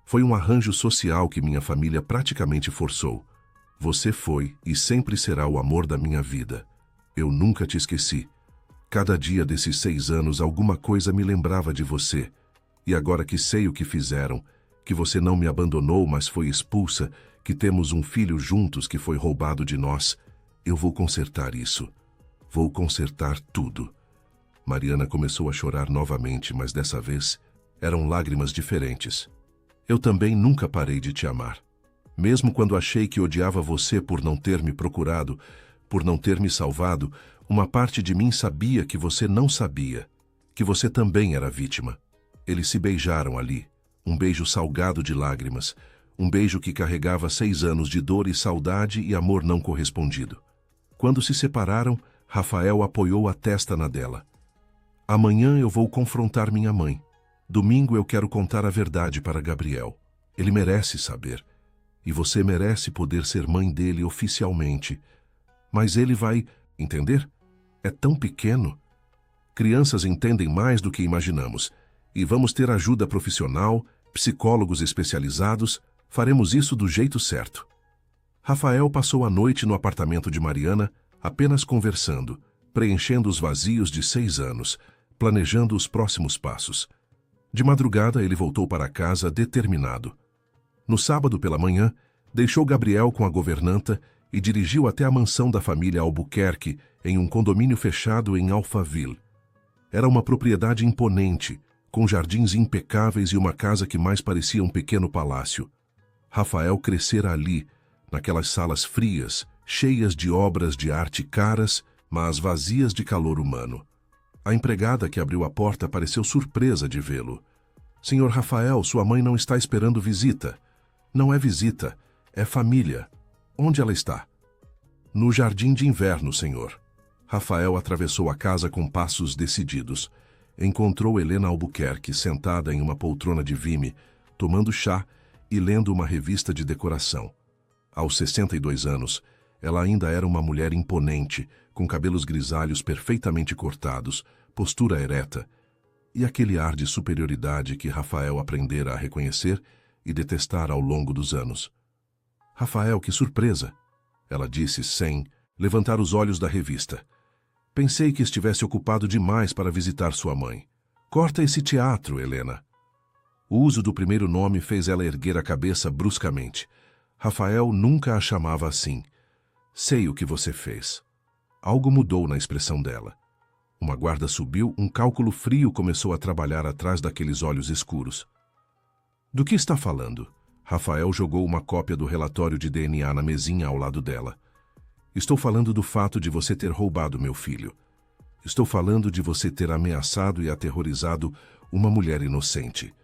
Foi um arranjo social que minha família praticamente forçou. Você foi e sempre será o amor da minha vida. Eu nunca te esqueci. Cada dia desses 6 anos alguma coisa me lembrava de você. E agora que sei o que fizeram, que você não me abandonou, mas foi expulsa, que temos um filho juntos que foi roubado de nós, eu vou consertar isso. Vou consertar tudo. Mariana começou a chorar novamente, mas dessa vez eram lágrimas diferentes. Eu também nunca parei de te amar. Mesmo quando achei que odiava você por não ter me procurado, por não ter me salvado, uma parte de mim sabia que você não sabia, que você também era vítima. Eles se beijaram ali, um beijo salgado de lágrimas, um beijo que carregava 6 anos de dor e saudade e amor não correspondido. Quando se separaram, Rafael apoiou a testa na dela. Amanhã eu vou confrontar minha mãe. Domingo eu quero contar a verdade para Gabriel. Ele merece saber. E você merece poder ser mãe dele oficialmente. Mas ele vai entender? É tão pequeno. Crianças entendem mais do que imaginamos. E vamos ter ajuda profissional, psicólogos especializados. Faremos isso do jeito certo. Rafael passou a noite no apartamento de Mariana, apenas conversando, preenchendo os vazios de 6 anos, planejando os próximos passos. De madrugada, ele voltou para casa determinado. No sábado pela manhã, deixou Gabriel com a governanta e dirigiu até a mansão da família Albuquerque, em um condomínio fechado em Alphaville. Era uma propriedade imponente, com jardins impecáveis e uma casa que mais parecia um pequeno palácio. Rafael crescera ali, naquelas salas frias, cheias de obras de arte caras, mas vazias de calor humano. A empregada que abriu a porta pareceu surpresa de vê-lo. Senhor Rafael, sua mãe não está esperando visita. Não é visita, é família. Onde ela está? No jardim de inverno, senhor. Rafael atravessou a casa com passos decididos. Encontrou Helena Albuquerque sentada em uma poltrona de vime, tomando chá e lendo uma revista de decoração. Aos 62 anos, ela ainda era uma mulher imponente, com cabelos grisalhos perfeitamente cortados, postura ereta, e aquele ar de superioridade que Rafael aprendera a reconhecer e detestar ao longo dos anos. Rafael, que surpresa! Ela disse sem levantar os olhos da revista. Pensei que estivesse ocupado demais para visitar sua mãe. Corta esse teatro, Helena. O uso do primeiro nome fez ela erguer a cabeça bruscamente. Rafael nunca a chamava assim. Sei o que você fez. Algo mudou na expressão dela. Uma guarda subiu, um cálculo frio começou a trabalhar atrás daqueles olhos escuros. Do que está falando? Rafael jogou uma cópia do relatório de DNA na mesinha ao lado dela. Estou falando do fato de você ter roubado meu filho. Estou falando de você ter ameaçado e aterrorizado uma mulher inocente.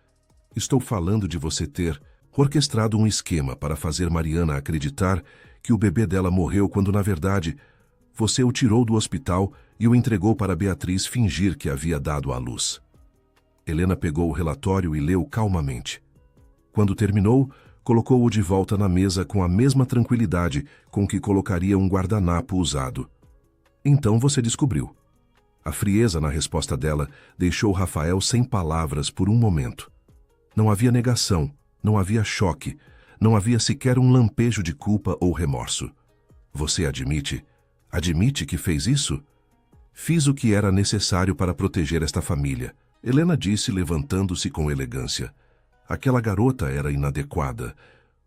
Estou falando de você ter orquestrado um esquema para fazer Mariana acreditar que o bebê dela morreu quando, na verdade, você o tirou do hospital e o entregou para Beatriz fingir que havia dado à luz. Helena pegou o relatório e leu calmamente. Quando terminou, colocou-o de volta na mesa com a mesma tranquilidade com que colocaria um guardanapo usado. Então você descobriu. A frieza na resposta dela deixou Rafael sem palavras por um momento. Não havia negação, não havia choque, não havia sequer um lampejo de culpa ou remorso. Você admite? Admite que fez isso? Fiz o que era necessário para proteger esta família, Helena disse, levantando-se com elegância. Aquela garota era inadequada.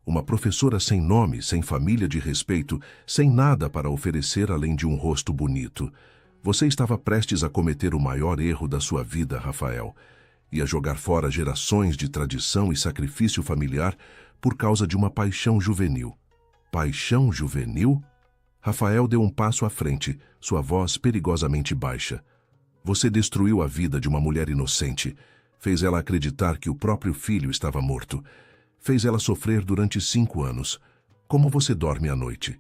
Uma professora sem nome, sem família de respeito, sem nada para oferecer além de um rosto bonito. Você estava prestes a cometer o maior erro da sua vida, Rafael. Ia jogar fora gerações de tradição e sacrifício familiar por causa de uma paixão juvenil. Paixão juvenil? Rafael deu um passo à frente, sua voz perigosamente baixa. Você destruiu a vida de uma mulher inocente. Fez ela acreditar que o próprio filho estava morto. Fez ela sofrer durante 5 anos. Como você dorme à noite?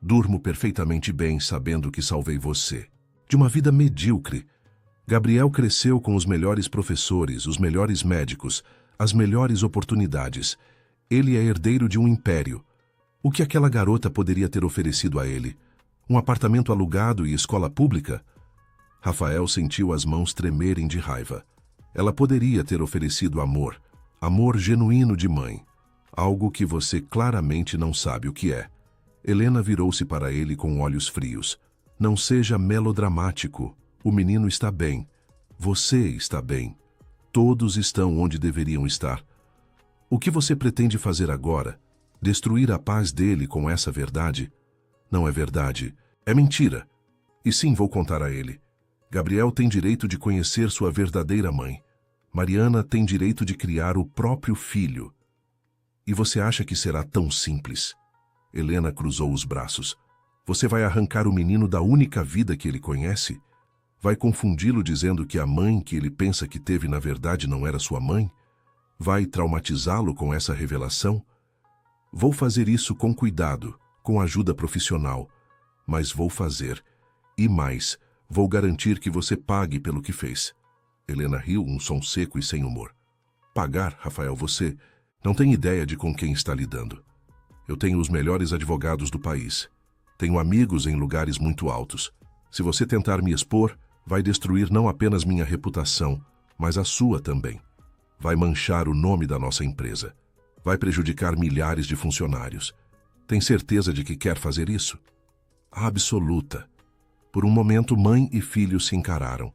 Durmo perfeitamente bem sabendo que salvei você. De uma vida medíocre. Gabriel cresceu com os melhores professores, os melhores médicos, as melhores oportunidades. Ele é herdeiro de um império. O que aquela garota poderia ter oferecido a ele? Um apartamento alugado e escola pública? Rafael sentiu as mãos tremerem de raiva. Ela poderia ter oferecido amor, amor genuíno de mãe, algo que você claramente não sabe o que é. Helena virou-se para ele com olhos frios. Não seja melodramático. O menino está bem. Você está bem. Todos estão onde deveriam estar. O que você pretende fazer agora? Destruir a paz dele com essa verdade? Não é verdade. É mentira. E sim, vou contar a ele. Gabriel tem direito de conhecer sua verdadeira mãe. Mariana tem direito de criar o próprio filho. E você acha que será tão simples? Helena cruzou os braços. Você vai arrancar o menino da única vida que ele conhece? Vai confundi-lo dizendo que a mãe que ele pensa que teve na verdade não era sua mãe? Vai traumatizá-lo com essa revelação? Vou fazer isso com cuidado, com ajuda profissional. Mas vou fazer. E mais, vou garantir que você pague pelo que fez. Helena riu, um som seco e sem humor. Pagar, Rafael, você não tem ideia de com quem está lidando. Eu tenho os melhores advogados do país. Tenho amigos em lugares muito altos. Se você tentar me expor, vai destruir não apenas minha reputação, mas a sua também. Vai manchar o nome da nossa empresa. Vai prejudicar milhares de funcionários. Tem certeza de que quer fazer isso? Absoluta. Por um momento, mãe e filho se encararam.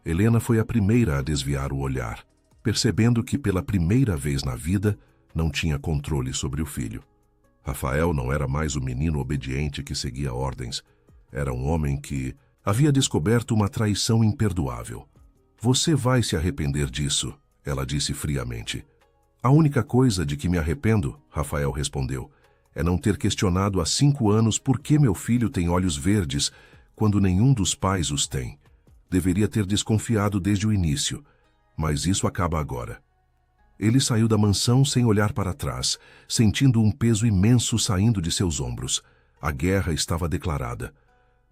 Helena foi a primeira a desviar o olhar, percebendo que pela primeira vez na vida não tinha controle sobre o filho. Rafael não era mais o menino obediente que seguia ordens. Era um homem que havia descoberto uma traição imperdoável. Você vai se arrepender disso, ela disse friamente. A única coisa de que me arrependo, Rafael respondeu, é não ter questionado há 5 anos por que meu filho tem olhos verdes quando nenhum dos pais os tem. Deveria ter desconfiado desde o início, mas isso acaba agora. Ele saiu da mansão sem olhar para trás, sentindo um peso imenso saindo de seus ombros. A guerra estava declarada.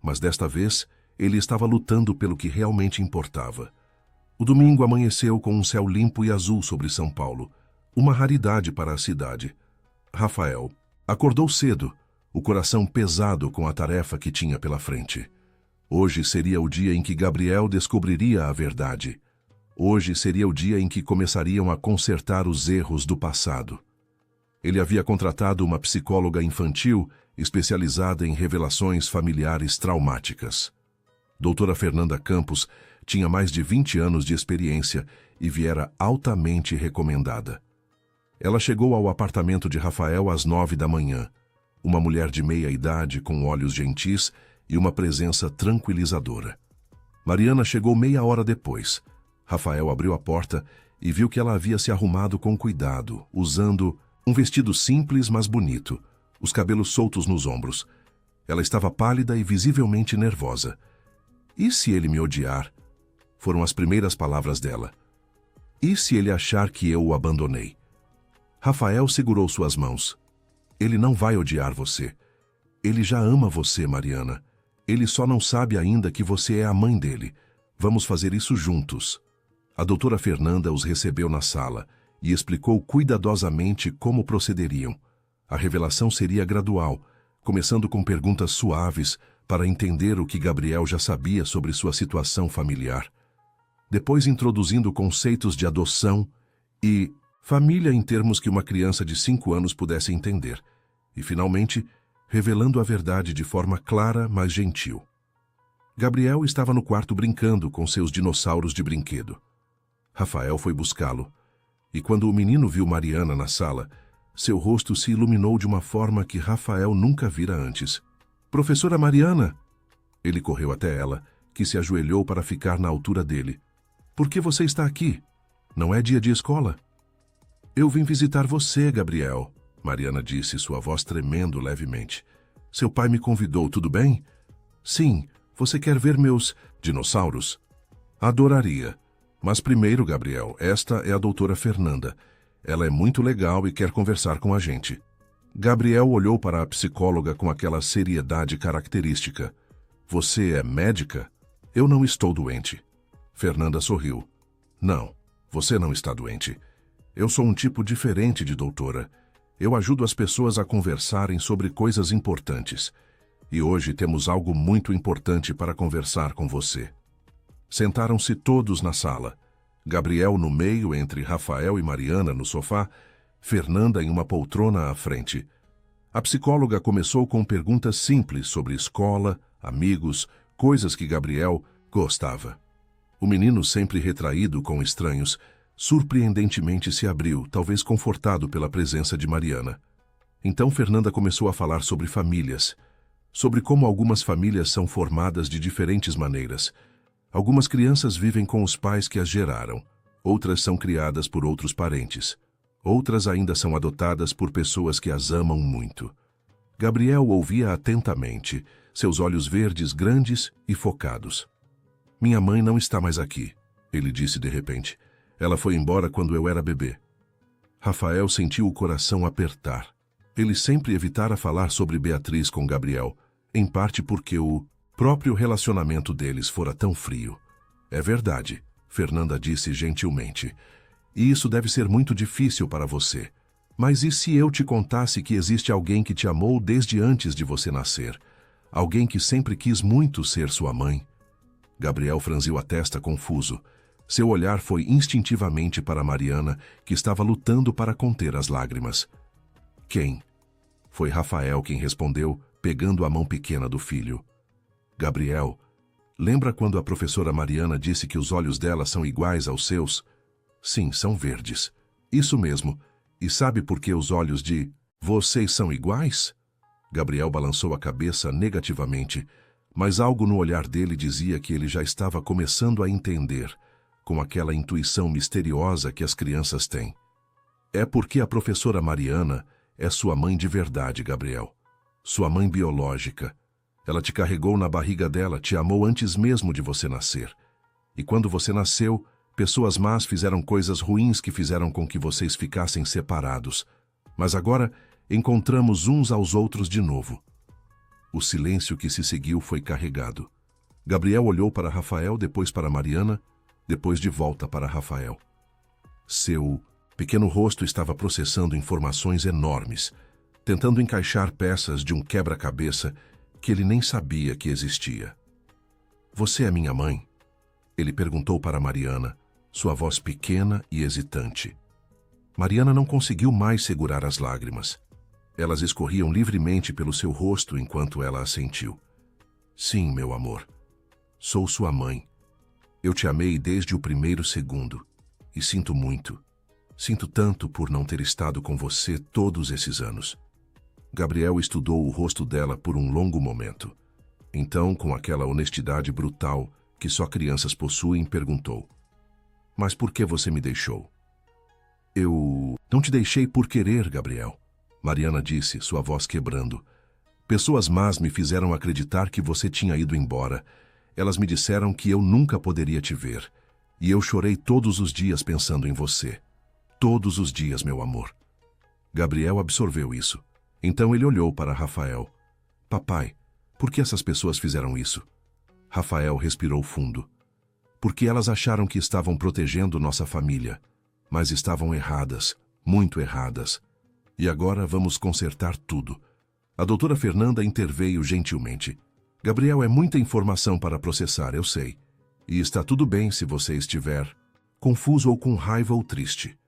Mas desta vez, ele estava lutando pelo que realmente importava. O domingo amanheceu com um céu limpo e azul sobre São Paulo, uma raridade para a cidade. Rafael acordou cedo, o coração pesado com a tarefa que tinha pela frente. Hoje seria o dia em que Gabriel descobriria a verdade. Hoje seria o dia em que começariam a consertar os erros do passado. Ele havia contratado uma psicóloga infantil especializada em revelações familiares traumáticas. Doutora Fernanda Campos tinha mais de 20 anos de experiência e viera altamente recomendada. Ela chegou ao apartamento de Rafael às 9 da manhã, uma mulher de meia idade com olhos gentis e uma presença tranquilizadora. Mariana chegou meia hora depois. Rafael abriu a porta e viu que ela havia se arrumado com cuidado, usando um vestido simples, mas bonito, os cabelos soltos nos ombros. Ela estava pálida e visivelmente nervosa. E se ele me odiar? Foram as primeiras palavras dela. E se ele achar que eu o abandonei? Rafael segurou suas mãos. Ele não vai odiar você. Ele já ama você, Mariana. Ele só não sabe ainda que você é a mãe dele. Vamos fazer isso juntos. A doutora Fernanda os recebeu na sala e explicou cuidadosamente como procederiam. A revelação seria gradual, começando com perguntas suaves para entender o que Gabriel já sabia sobre sua situação familiar. Depois introduzindo conceitos de adoção e família em termos que uma criança de 5 anos pudesse entender. E, finalmente, revelando a verdade de forma clara, mas gentil. Gabriel estava no quarto brincando com seus dinossauros de brinquedo. Rafael foi buscá-lo, e quando o menino viu Mariana na sala, seu rosto se iluminou de uma forma que Rafael nunca vira antes. "Professora Mariana!" Ele correu até ela, que se ajoelhou para ficar na altura dele. "Por que você está aqui? Não é dia de escola?" "Eu vim visitar você, Gabriel," Mariana disse, sua voz tremendo levemente. "Seu pai me convidou, tudo bem?" "Sim, você quer ver meus dinossauros?" "Adoraria. Mas primeiro, Gabriel, esta é a doutora Fernanda. Ela é muito legal e quer conversar com a gente." Gabriel olhou para a psicóloga com aquela seriedade característica. "Você é médica?" "Eu não estou doente." Fernanda sorriu. "Não, você não está doente. Eu sou um tipo diferente de doutora. Eu ajudo as pessoas a conversarem sobre coisas importantes. E hoje temos algo muito importante para conversar com você." Sentaram-se todos na sala. Gabriel no meio entre Rafael e Mariana no sofá, Fernanda em uma poltrona à frente. A psicóloga começou com perguntas simples sobre escola, amigos, coisas que Gabriel gostava. O menino, sempre retraído com estranhos, surpreendentemente se abriu, talvez confortado pela presença de Mariana. Então Fernanda começou a falar sobre famílias, sobre como algumas famílias são formadas de diferentes maneiras. Algumas crianças vivem com os pais que as geraram, outras são criadas por outros parentes, outras ainda são adotadas por pessoas que as amam muito. Gabriel ouvia atentamente, seus olhos verdes grandes e focados. "Minha mãe não está mais aqui," ele disse de repente. "Ela foi embora quando eu era bebê." Rafael sentiu o coração apertar. Ele sempre evitara falar sobre Beatriz com Gabriel, em parte porque o próprio relacionamento deles fora tão frio. "É verdade," Fernanda disse gentilmente. "E isso deve ser muito difícil para você. Mas e se eu te contasse que existe alguém que te amou desde antes de você nascer? Alguém que sempre quis muito ser sua mãe?" Gabriel franziu a testa confuso. Seu olhar foi instintivamente para Mariana, que estava lutando para conter as lágrimas. "Quem?" Foi Rafael quem respondeu, pegando a mão pequena do filho. "Gabriel, lembra quando a professora Mariana disse que os olhos dela são iguais aos seus?" "Sim, são verdes." "Isso mesmo. E sabe por que os olhos de vocês são iguais?" Gabriel balançou a cabeça negativamente, mas algo no olhar dele dizia que ele já estava começando a entender, com aquela intuição misteriosa que as crianças têm. "É porque a professora Mariana é sua mãe de verdade, Gabriel. Sua mãe biológica. Ela te carregou na barriga dela, te amou antes mesmo de você nascer. E quando você nasceu, pessoas más fizeram coisas ruins que fizeram com que vocês ficassem separados. Mas agora encontramos uns aos outros de novo." O silêncio que se seguiu foi carregado. Gabriel olhou para Rafael, depois para Mariana, depois de volta para Rafael. Seu pequeno rosto estava processando informações enormes, tentando encaixar peças de um quebra-cabeça que ele nem sabia que existia. "Você é minha mãe?" Ele perguntou para Mariana, sua voz pequena e hesitante. Mariana não conseguiu mais segurar as lágrimas. Elas escorriam livremente pelo seu rosto enquanto ela assentiu. "Sim, meu amor. Sou sua mãe. Eu te amei desde o primeiro segundo. E sinto muito. Sinto tanto por não ter estado com você todos esses anos." Gabriel estudou o rosto dela por um longo momento. Então, com aquela honestidade brutal que só crianças possuem, perguntou: "Mas por que você me deixou?" "Eu não te deixei por querer, Gabriel," Mariana disse, sua voz quebrando. "Pessoas más me fizeram acreditar que você tinha ido embora. Elas me disseram que eu nunca poderia te ver. E eu chorei todos os dias pensando em você. Todos os dias, meu amor." Gabriel absorveu isso. Então ele olhou para Rafael. "Papai, por que essas pessoas fizeram isso?" Rafael respirou fundo. porque elas acharam que estavam protegendo nossa família, mas estavam erradas, muito erradas. E agora vamos consertar tudo. A doutora Fernanda interveio gentilmente. Gabriel, é muita informação para processar, eu sei. E está tudo bem se você estiver confuso ou com raiva ou triste.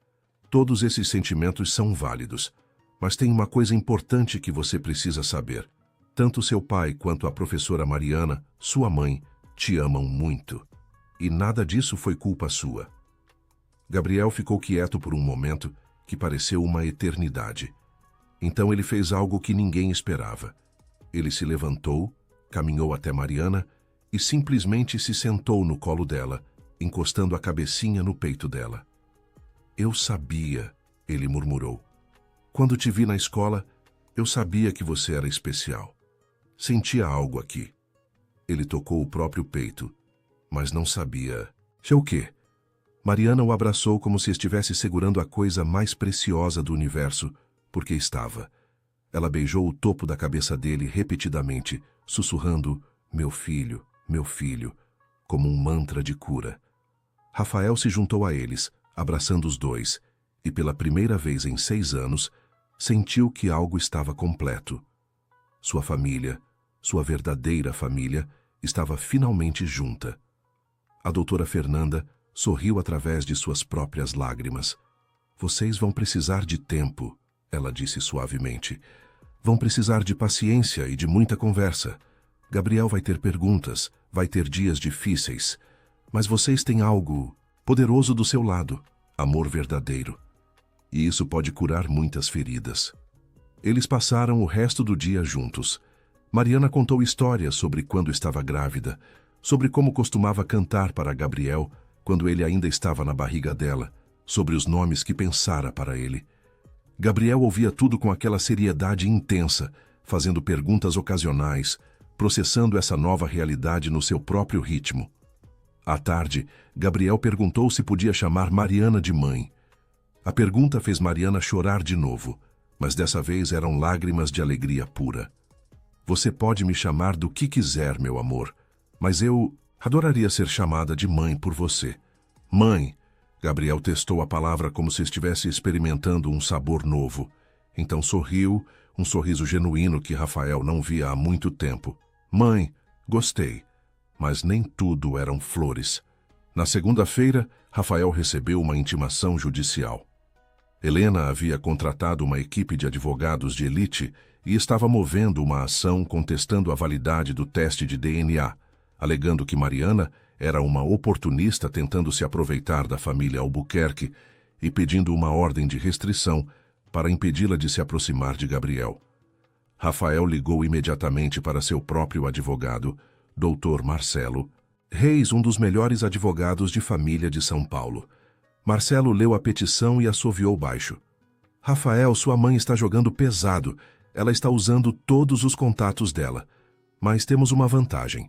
Todos esses sentimentos são válidos. Mas tem uma coisa importante que você precisa saber. Tanto seu pai quanto a professora Mariana, sua mãe, te amam muito. E nada disso foi culpa sua. Gabriel ficou quieto por um momento que pareceu uma eternidade. Então ele fez algo que ninguém esperava. Ele se levantou, caminhou até Mariana e simplesmente se sentou no colo dela, encostando a cabecinha no peito dela. Eu sabia, ele murmurou. Quando te vi na escola, eu sabia que você era especial. Sentia algo aqui. Ele tocou o próprio peito, mas não sabia. O quê? Mariana o abraçou como se estivesse segurando a coisa mais preciosa do universo, porque estava. Ela beijou o topo da cabeça dele repetidamente, sussurrando, meu filho, como um mantra de cura. Rafael se juntou a eles, abraçando os dois, e pela primeira vez em 6 anos, sentiu que algo estava completo. Sua família, sua verdadeira família, estava finalmente junta. A doutora Fernanda sorriu através de suas próprias lágrimas. Vocês vão precisar de tempo, ela disse suavemente. Vão precisar de paciência e de muita conversa. Gabriel vai ter perguntas, vai ter dias difíceis. Mas vocês têm algo poderoso do seu lado, amor verdadeiro. E isso pode curar muitas feridas. Eles passaram o resto do dia juntos. Mariana contou histórias sobre quando estava grávida, sobre como costumava cantar para Gabriel quando ele ainda estava na barriga dela, sobre os nomes que pensara para ele. Gabriel ouvia tudo com aquela seriedade intensa, fazendo perguntas ocasionais, processando essa nova realidade no seu próprio ritmo. À tarde, Gabriel perguntou se podia chamar Mariana de mãe. A pergunta fez Mariana chorar de novo, mas dessa vez eram lágrimas de alegria pura. Você pode me chamar do que quiser, meu amor, mas eu adoraria ser chamada de mãe por você. Mãe! Gabriel testou a palavra como se estivesse experimentando um sabor novo. Então sorriu, um sorriso genuíno que Rafael não via há muito tempo. Mãe, gostei. Mas nem tudo eram flores. Na segunda-feira, Rafael recebeu uma intimação judicial. Helena havia contratado uma equipe de advogados de elite e estava movendo uma ação contestando a validade do teste de DNA, alegando que Mariana era uma oportunista tentando se aproveitar da família Albuquerque e pedindo uma ordem de restrição para impedi-la de se aproximar de Gabriel. Rafael ligou imediatamente para seu próprio advogado, Dr. Marcelo Reis, um dos melhores advogados de família de São Paulo. Marcelo leu a petição e assoviou baixo. Rafael, sua mãe está jogando pesado. Ela está usando todos os contatos dela. Mas temos uma vantagem.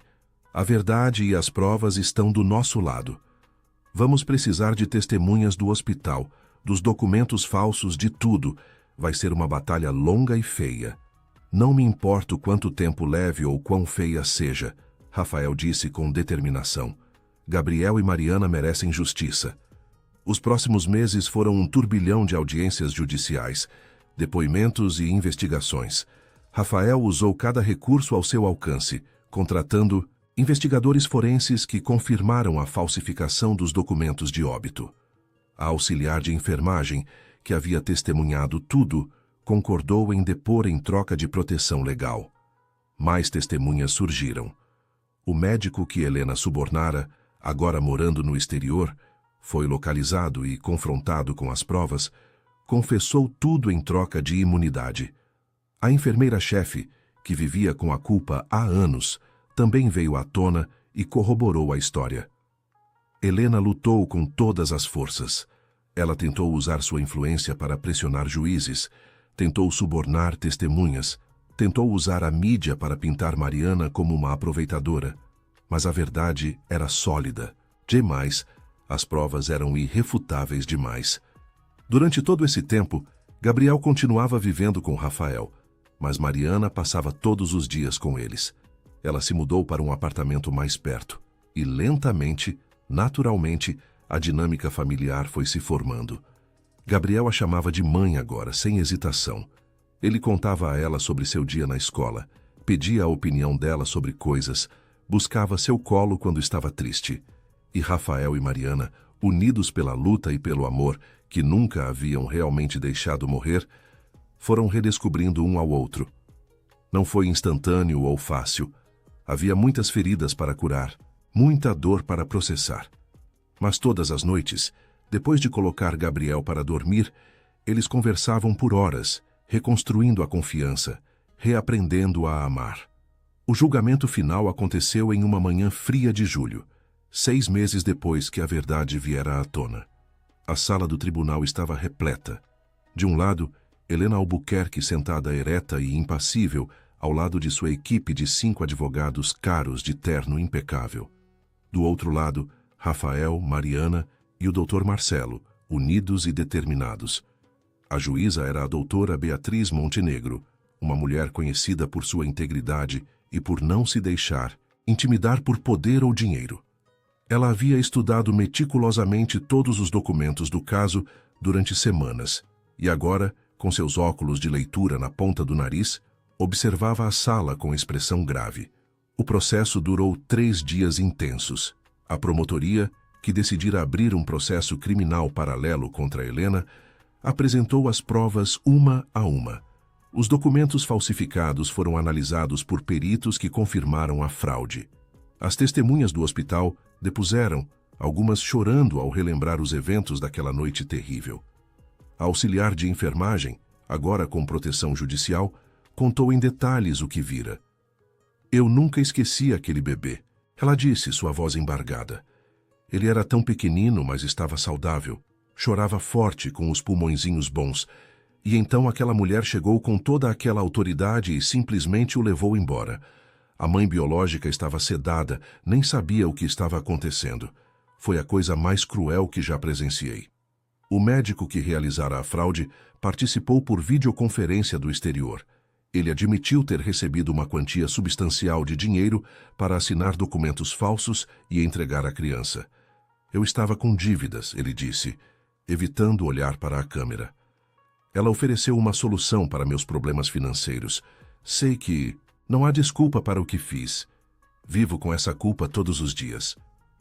A verdade e as provas estão do nosso lado. Vamos precisar de testemunhas do hospital, dos documentos falsos, de tudo. Vai ser uma batalha longa e feia. Não me importo quanto tempo leve ou quão feia seja, Rafael disse com determinação. Gabriel e Mariana merecem justiça. Os próximos meses foram um turbilhão de audiências judiciais, depoimentos e investigações. Rafael usou cada recurso ao seu alcance, contratando investigadores forenses que confirmaram a falsificação dos documentos de óbito. A auxiliar de enfermagem, que havia testemunhado tudo, concordou em depor em troca de proteção legal. Mais testemunhas surgiram. O médico que Helena subornara, agora morando no exterior, foi localizado e, confrontado com as provas, confessou tudo em troca de imunidade. A enfermeira-chefe, que vivia com a culpa há anos, também veio à tona e corroborou a história. Helena lutou com todas as forças. Ela tentou usar sua influência para pressionar juízes, tentou subornar testemunhas, tentou usar a mídia para pintar Mariana como uma aproveitadora. Mas a verdade era sólida. Demais, as provas eram irrefutáveis demais. Durante todo esse tempo, Gabriel continuava vivendo com Rafael, mas Mariana passava todos os dias com eles. Ela se mudou para um apartamento mais perto e, lentamente, Naturalmente, a dinâmica familiar foi se formando. Gabriel a chamava de mãe agora, sem hesitação. Ele contava a ela sobre seu dia na escola, pedia a opinião dela sobre coisas, buscava seu colo quando estava triste. E Rafael e Mariana, unidos pela luta e pelo amor, que nunca haviam realmente deixado morrer, foram redescobrindo um ao outro. Não foi instantâneo ou fácil. Havia muitas feridas para curar, muita dor para processar. Mas todas as noites, depois de colocar Gabriel para dormir, eles conversavam por horas, reconstruindo a confiança, reaprendendo a amar. O julgamento final aconteceu em uma manhã fria de julho, 6 meses depois que a verdade viera à tona. A sala do tribunal estava repleta. De um lado, Helena Albuquerque sentada ereta e impassível, ao lado de sua equipe de 5 advogados caros de terno impecável. Do outro lado, Rafael, Mariana e o Dr. Marcelo, unidos e determinados. A juíza era a doutora Beatriz Montenegro, uma mulher conhecida por sua integridade e por não se deixar intimidar por poder ou dinheiro. Ela havia estudado meticulosamente todos os documentos do caso durante semanas e agora, com seus óculos de leitura na ponta do nariz, observava a sala com expressão grave. O processo durou 3 dias intensos. A promotoria, que decidira abrir um processo criminal paralelo contra Helena, apresentou as provas uma a uma. Os documentos falsificados foram analisados por peritos que confirmaram a fraude. As testemunhas do hospital depuseram, algumas chorando ao relembrar os eventos daquela noite terrível. A auxiliar de enfermagem, agora com proteção judicial, contou em detalhes o que vira. Eu nunca esqueci aquele bebê, ela disse, sua voz embargada. Ele era tão pequenino, mas estava saudável. Chorava forte, com os pulmõezinhos bons. E então aquela mulher chegou com toda aquela autoridade e simplesmente o levou embora. A mãe biológica estava sedada, nem sabia o que estava acontecendo. Foi a coisa mais cruel que já presenciei. O médico que realizara a fraude participou por videoconferência do exterior. Ele admitiu ter recebido uma quantia substancial de dinheiro para assinar documentos falsos e entregar a criança. Eu estava com dívidas, ele disse, evitando olhar para a câmera. Ela ofereceu uma solução para meus problemas financeiros. Sei que não há desculpa para o que fiz. Vivo com essa culpa todos os dias.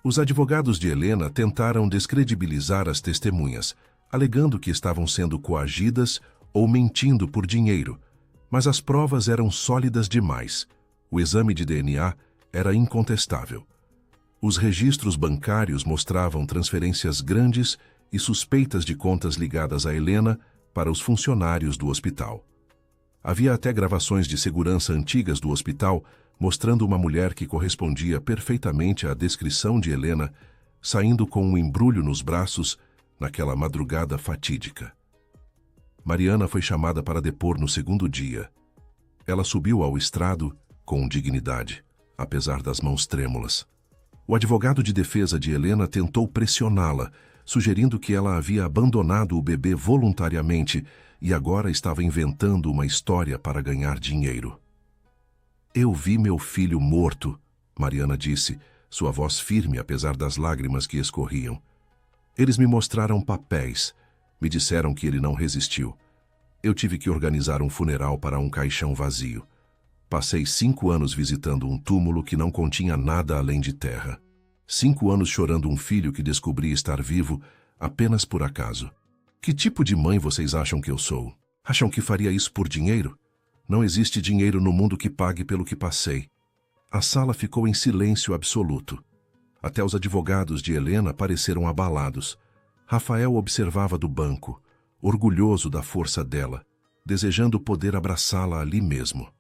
Os advogados de Helena tentaram descredibilizar as testemunhas, alegando que estavam sendo coagidas ou mentindo por dinheiro. Mas as provas eram sólidas demais. O exame de DNA era incontestável. Os registros bancários mostravam transferências grandes e suspeitas de contas ligadas a Helena para os funcionários do hospital. Havia até gravações de segurança antigas do hospital mostrando uma mulher que correspondia perfeitamente à descrição de Helena, saindo com um embrulho nos braços naquela madrugada fatídica. Mariana foi chamada para depor no segundo dia. Ela subiu ao estrado com dignidade, apesar das mãos trêmulas. O advogado de defesa de Helena tentou pressioná-la, sugerindo que ela havia abandonado o bebê voluntariamente e agora estava inventando uma história para ganhar dinheiro. Eu vi meu filho morto, Mariana disse, sua voz firme apesar das lágrimas que escorriam. Eles me mostraram papéis. Me disseram que ele não resistiu. Eu tive que organizar um funeral para um caixão vazio. Passei 5 anos visitando um túmulo que não continha nada além de terra. 5 anos chorando um filho que descobri estar vivo apenas por acaso. Que tipo de mãe vocês acham que eu sou? Acham que faria isso por dinheiro? Não existe dinheiro no mundo que pague pelo que passei. A sala ficou em silêncio absoluto. Até os advogados de Helena pareceram abalados. Rafael observava do banco, orgulhoso da força dela, desejando poder abraçá-la ali mesmo.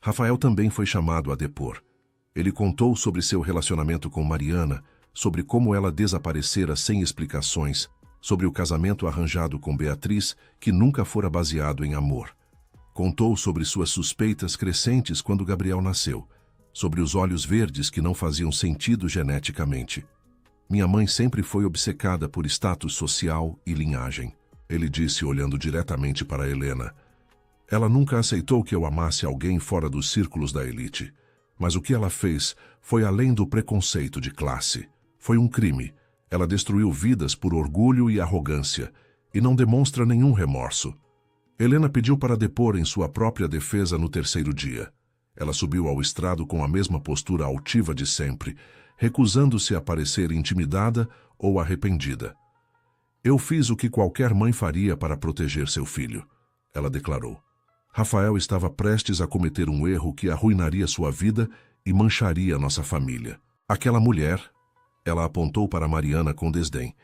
Rafael também foi chamado a depor. Ele contou sobre seu relacionamento com Mariana, sobre como ela desaparecera sem explicações, sobre o casamento arranjado com Beatriz, que nunca fora baseado em amor. Contou sobre suas suspeitas crescentes quando Gabriel nasceu, sobre os olhos verdes que não faziam sentido geneticamente. Minha mãe sempre foi obcecada por status social e linhagem, ele disse olhando diretamente para Helena. Ela nunca aceitou que eu amasse alguém fora dos círculos da elite, mas o que ela fez foi além do preconceito de classe. Foi um crime. Ela destruiu vidas por orgulho e arrogância, e não demonstra nenhum remorso. Helena pediu para depor em sua própria defesa no terceiro dia. Ela subiu ao estrado com a mesma postura altiva de sempre, recusando-se a parecer intimidada ou arrependida. Eu fiz o que qualquer mãe faria para proteger seu filho, ela declarou. Rafael estava prestes a cometer um erro que arruinaria sua vida e mancharia nossa família. Aquela mulher, ela apontou para Mariana com desdém,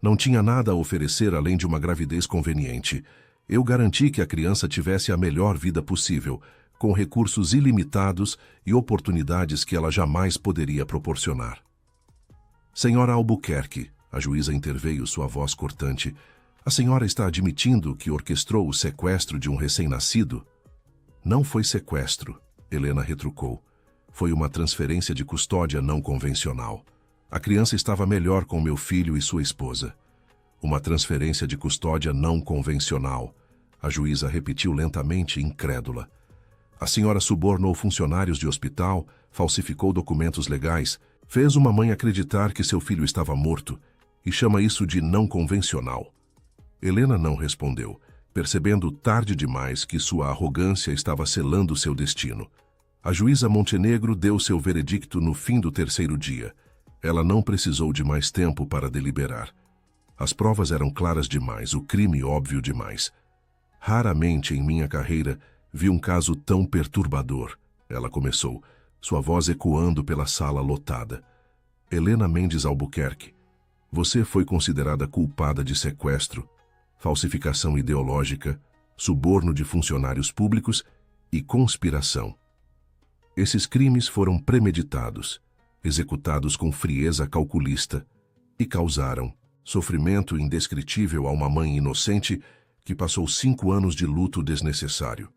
não tinha nada a oferecer além de uma gravidez conveniente. Eu garanti que a criança tivesse a melhor vida possível, com recursos ilimitados e oportunidades que ela jamais poderia proporcionar. Senhora Albuquerque, a juíza interveio, sua voz cortante, a senhora está admitindo que orquestrou o sequestro de um recém-nascido? Não foi sequestro, Helena retrucou. Foi uma transferência de custódia não convencional. A criança estava melhor com meu filho e sua esposa. Uma transferência de custódia não convencional, a juíza repetiu lentamente, incrédula. A senhora subornou funcionários de hospital, falsificou documentos legais, fez uma mãe acreditar que seu filho estava morto e chama isso de não convencional. Helena não respondeu, percebendo tarde demais que sua arrogância estava selando seu destino. A juíza Montenegro deu seu veredicto no fim do terceiro dia. Ela não precisou de mais tempo para deliberar. As provas eram claras demais, o crime óbvio demais. Raramente em minha carreira vi um caso tão perturbador, ela começou, sua voz ecoando pela sala lotada. Helena Mendes Albuquerque, você foi considerada culpada de sequestro, falsificação ideológica, suborno de funcionários públicos e conspiração. Esses crimes foram premeditados, executados com frieza calculista e causaram sofrimento indescritível a uma mãe inocente que passou 5 anos de luto desnecessário.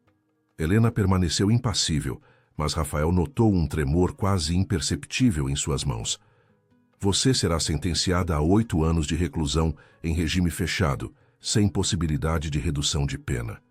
Helena permaneceu impassível, mas Rafael notou um tremor quase imperceptível em suas mãos. Você será sentenciada a 8 anos de reclusão em regime fechado, sem possibilidade de redução de pena.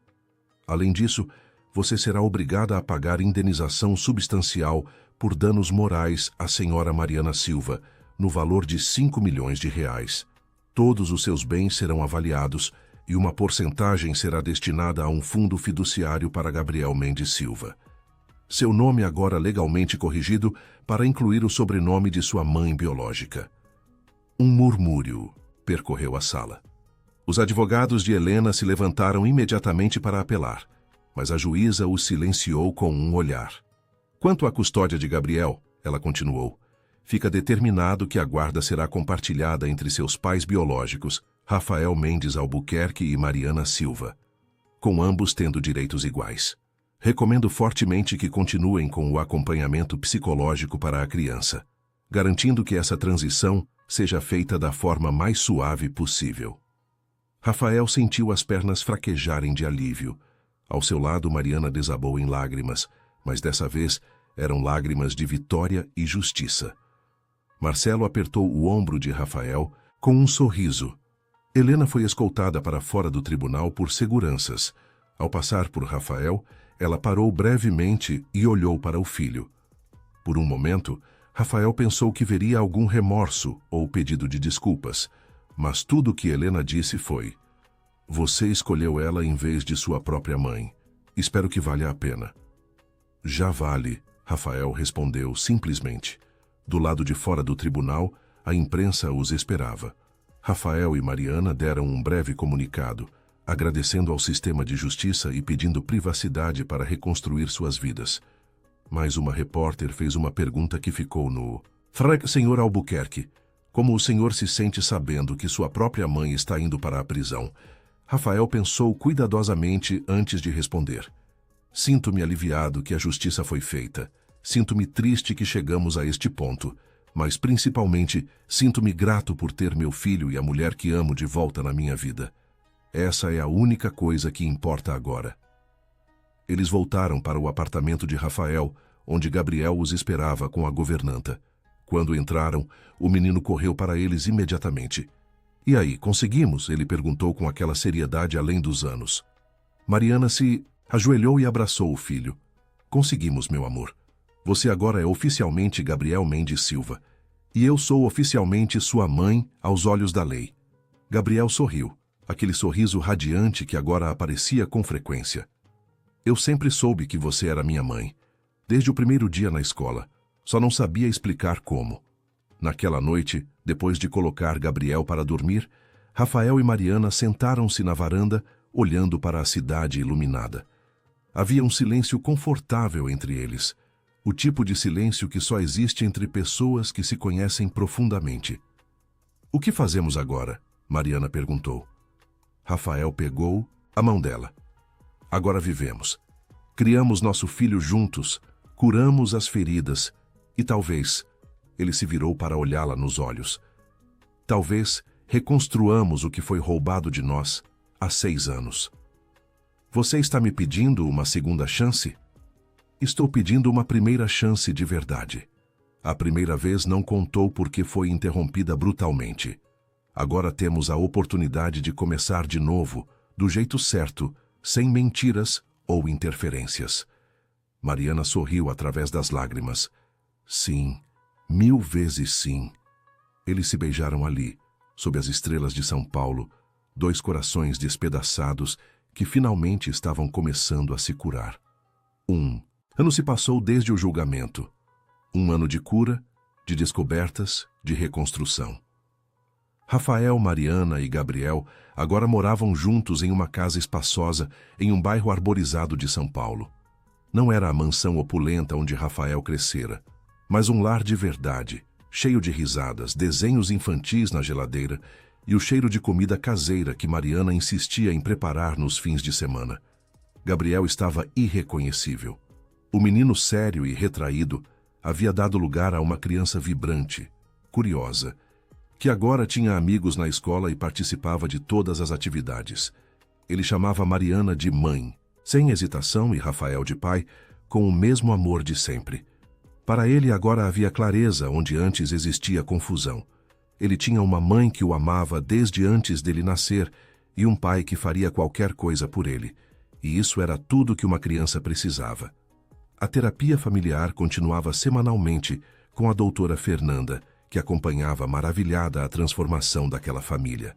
Além disso, você será obrigada a pagar indenização substancial por danos morais à senhora Mariana Silva, no valor de 5 milhões de reais. Todos os seus bens serão avaliados e uma porcentagem será destinada a um fundo fiduciário para Gabriel Mendes Silva. Seu nome agora legalmente corrigido para incluir o sobrenome de sua mãe biológica. Um murmúrio percorreu a sala. Os advogados de Helena se levantaram imediatamente para apelar, mas a juíza os silenciou com um olhar. Quanto à custódia de Gabriel, ela continuou, fica determinado que a guarda será compartilhada entre seus pais biológicos, Rafael Mendes Albuquerque e Mariana Silva, com ambos tendo direitos iguais. Recomendo fortemente que continuem com o acompanhamento psicológico para a criança, garantindo que essa transição seja feita da forma mais suave possível. Rafael sentiu as pernas fraquejarem de alívio. Ao seu lado, Mariana desabou em lágrimas, mas dessa vez eram lágrimas de vitória e justiça. Marcelo apertou o ombro de Rafael com um sorriso. Helena foi escoltada para fora do tribunal por seguranças. Ao passar por Rafael, ela parou brevemente e olhou para o filho. Por um momento, Rafael pensou que veria algum remorso ou pedido de desculpas, mas tudo o que Helena disse foi: você escolheu ela em vez de sua própria mãe. Espero que valha a pena. Já vale, Rafael respondeu simplesmente. Do lado de fora do tribunal, a imprensa os esperava. Rafael e Mariana deram um breve comunicado, agradecendo ao sistema de justiça e pedindo privacidade para reconstruir suas vidas. Mas uma repórter fez uma pergunta que ficou no... Senhor Albuquerque, como o senhor se sente sabendo que sua própria mãe está indo para a prisão? Rafael pensou cuidadosamente antes de responder. Sinto-me aliviado que a justiça foi feita. Sinto-me triste que chegamos a este ponto, mas principalmente sinto-me grato por ter meu filho e a mulher que amo de volta na minha vida. Essa é a única coisa que importa agora. Eles voltaram para o apartamento de Rafael, onde Gabriel os esperava com a governanta. Quando entraram, o menino correu para eles imediatamente. E aí, conseguimos? Ele perguntou com aquela seriedade além dos anos. Mariana se ajoelhou e abraçou o filho. Conseguimos, meu amor. Você agora é oficialmente Gabriel Mendes Silva. E eu sou oficialmente sua mãe aos olhos da lei. Gabriel sorriu, aquele sorriso radiante que agora aparecia com frequência. Eu sempre soube que você era minha mãe, desde o primeiro dia na escola. Só não sabia explicar como. Naquela noite, depois de colocar Gabriel para dormir, Rafael e Mariana sentaram-se na varanda, olhando para a cidade iluminada. Havia um silêncio confortável entre eles, o tipo de silêncio que só existe entre pessoas que se conhecem profundamente. "O que fazemos agora?" Mariana perguntou. Rafael pegou a mão dela. "Agora vivemos. Criamos nosso filho juntos, curamos as feridas e talvez..." Ele se virou para olhá-la nos olhos. "Talvez reconstruamos o que foi roubado de nós há 6 anos. Você está me pedindo uma segunda chance?" "Estou pedindo uma primeira chance de verdade. A primeira vez não contou porque foi interrompida brutalmente. Agora temos a oportunidade de começar de novo, do jeito certo, sem mentiras ou interferências." Mariana sorriu através das lágrimas. "Sim, 1000 vezes sim." Eles se beijaram ali, sob as estrelas de São Paulo, 2 corações despedaçados que finalmente estavam começando a se curar. 1 ano se passou desde o julgamento. 1 ano de cura, de descobertas, de reconstrução. Rafael, Mariana e Gabriel agora moravam juntos em uma casa espaçosa em um bairro arborizado de São Paulo. Não era a mansão opulenta onde Rafael crescera, mas um lar de verdade, cheio de risadas, desenhos infantis na geladeira e o cheiro de comida caseira que Mariana insistia em preparar nos fins de semana. Gabriel estava irreconhecível. O menino sério e retraído havia dado lugar a uma criança vibrante, curiosa, que agora tinha amigos na escola e participava de todas as atividades. Ele chamava Mariana de mãe, sem hesitação, e Rafael de pai, com o mesmo amor de sempre. Para ele agora havia clareza onde antes existia confusão. Ele tinha uma mãe que o amava desde antes dele nascer e um pai que faria qualquer coisa por ele. E isso era tudo que uma criança precisava. A terapia familiar continuava semanalmente com a doutora Fernanda, que acompanhava maravilhada a transformação daquela família.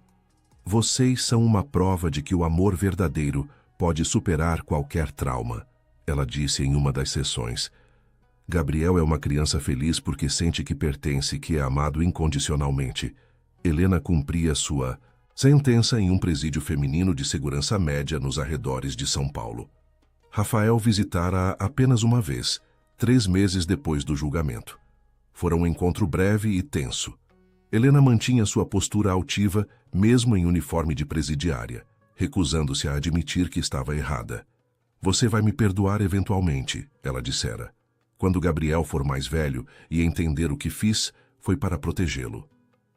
"Vocês são uma prova de que o amor verdadeiro pode superar qualquer trauma", ela disse em uma das sessões. "Gabriel é uma criança feliz porque sente que pertence e que é amado incondicionalmente." Helena cumpria sua sentença em um presídio feminino de segurança média nos arredores de São Paulo. Rafael visitara-a apenas uma vez, 3 meses depois do julgamento. Fora um encontro breve e tenso. Helena mantinha sua postura altiva, mesmo em uniforme de presidiária, recusando-se a admitir que estava errada. "Você vai me perdoar eventualmente", ela dissera. "Quando Gabriel for mais velho e entender o que fiz, foi para protegê-lo."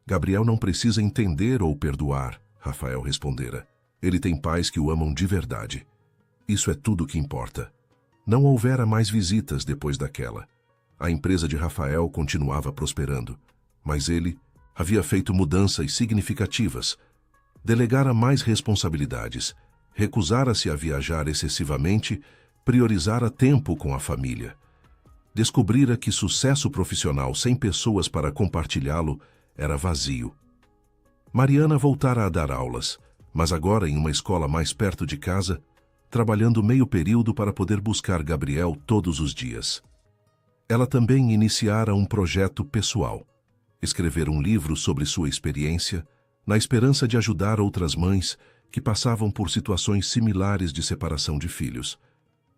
"Gabriel não precisa entender ou perdoar", Rafael respondera. "Ele tem pais que o amam de verdade. Isso é tudo o que importa." Não houvera mais visitas depois daquela. A empresa de Rafael continuava prosperando, mas ele havia feito mudanças significativas. Delegara mais responsabilidades, recusara-se a viajar excessivamente, priorizara tempo com a família. Descobrira que sucesso profissional sem pessoas para compartilhá-lo era vazio. Mariana voltara a dar aulas, mas agora em uma escola mais perto de casa, trabalhando meio período para poder buscar Gabriel todos os dias. Ela também iniciara um projeto pessoal, escrever um livro sobre sua experiência, na esperança de ajudar outras mães que passavam por situações similares de separação de filhos.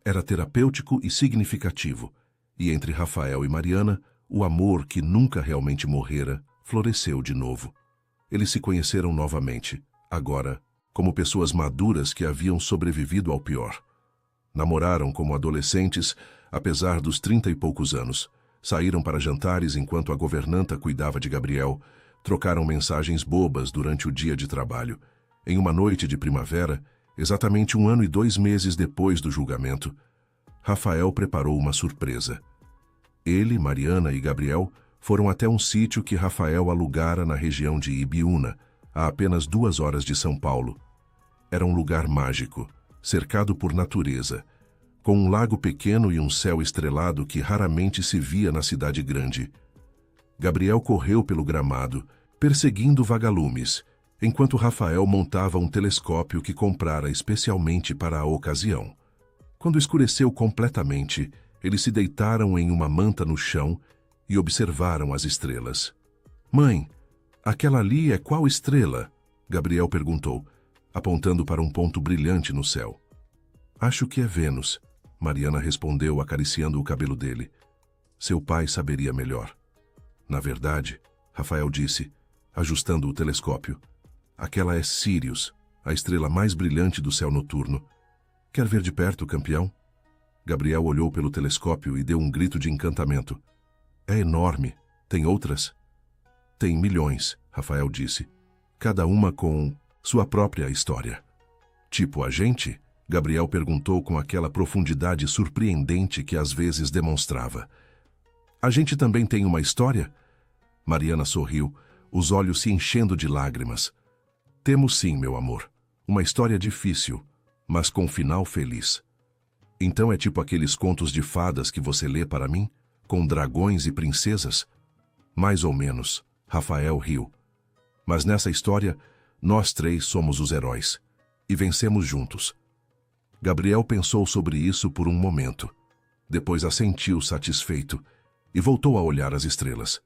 Era terapêutico e significativo, e entre Rafael e Mariana, o amor que nunca realmente morrera floresceu de novo. Eles se conheceram novamente, agora como pessoas maduras que haviam sobrevivido ao pior. Namoraram como adolescentes, apesar dos 30 e poucos anos. Saíram para jantares enquanto a governanta cuidava de Gabriel. Trocaram mensagens bobas durante o dia de trabalho. Em uma noite de primavera, exatamente 1 ano e 2 meses depois do julgamento, Rafael preparou uma surpresa. Ele, Mariana e Gabriel foram até um sítio que Rafael alugara na região de Ibiúna, a apenas 2 horas de São Paulo. Era um lugar mágico, cercado por natureza, com um lago pequeno e um céu estrelado que raramente se via na cidade grande. Gabriel correu pelo gramado, perseguindo vagalumes, enquanto Rafael montava um telescópio que comprara especialmente para a ocasião. Quando escureceu completamente, eles se deitaram em uma manta no chão e observaram as estrelas. "Mãe, aquela ali é qual estrela?" Gabriel perguntou, apontando para um ponto brilhante no céu. "Acho que é Vênus", Mariana respondeu, acariciando o cabelo dele. Seu pai saberia melhor. "Na verdade", Rafael disse, ajustando o telescópio, "aquela é Sírius, a estrela mais brilhante do céu noturno. Quer ver de perto, campeão?" Gabriel olhou pelo telescópio e deu um grito de encantamento. "É enorme. Tem outras?" "Tem milhões", Rafael disse, "cada uma com sua própria história." "Tipo a gente?" Gabriel perguntou com aquela profundidade surpreendente que às vezes demonstrava. "A gente também tem uma história?" Mariana sorriu, os olhos se enchendo de lágrimas. "Temos sim, meu amor. Uma história difícil, mas com final feliz." "Então é tipo aqueles contos de fadas que você lê para mim? Com dragões e princesas?" "Mais ou menos", Rafael riu. "Mas nessa história, nós três somos os heróis. E vencemos juntos." Gabriel pensou sobre isso por um momento. Depois assentiu satisfeito e voltou a olhar as estrelas.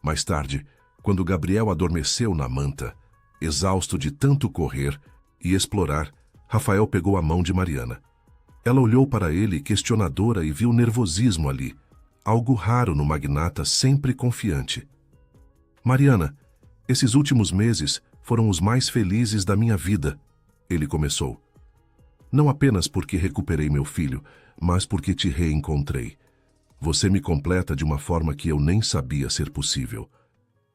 Mais tarde, quando Gabriel adormeceu na manta, exausto de tanto correr e explorar, Rafael pegou a mão de Mariana. Ela olhou para ele questionadora e viu nervosismo ali, algo raro no magnata sempre confiante. "Mariana, esses últimos meses foram os mais felizes da minha vida", ele começou. "Não apenas porque recuperei meu filho, mas porque te reencontrei. Você me completa de uma forma que eu nem sabia ser possível."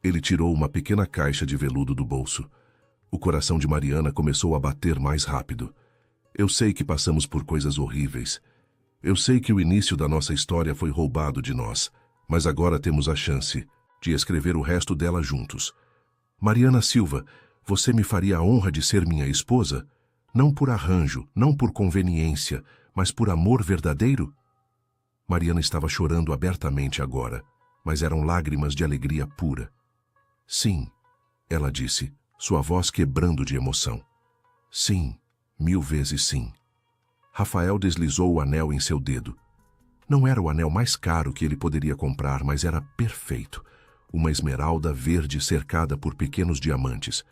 Ele tirou uma pequena caixa de veludo do bolso. O coração de Mariana começou a bater mais rápido. "Eu sei que passamos por coisas horríveis. Eu sei que o início da nossa história foi roubado de nós, mas agora temos a chance de escrever o resto dela juntos. Mariana Silva, você me faria a honra de ser minha esposa? Não por arranjo, não por conveniência, mas por amor verdadeiro?" Mariana estava chorando abertamente agora, mas eram lágrimas de alegria pura. "Sim", ela disse, sua voz quebrando de emoção. "Sim, 1000 vezes sim." Rafael deslizou o anel em seu dedo. Não era o anel mais caro que ele poderia comprar, mas era perfeito. Uma esmeralda verde cercada por pequenos diamantes.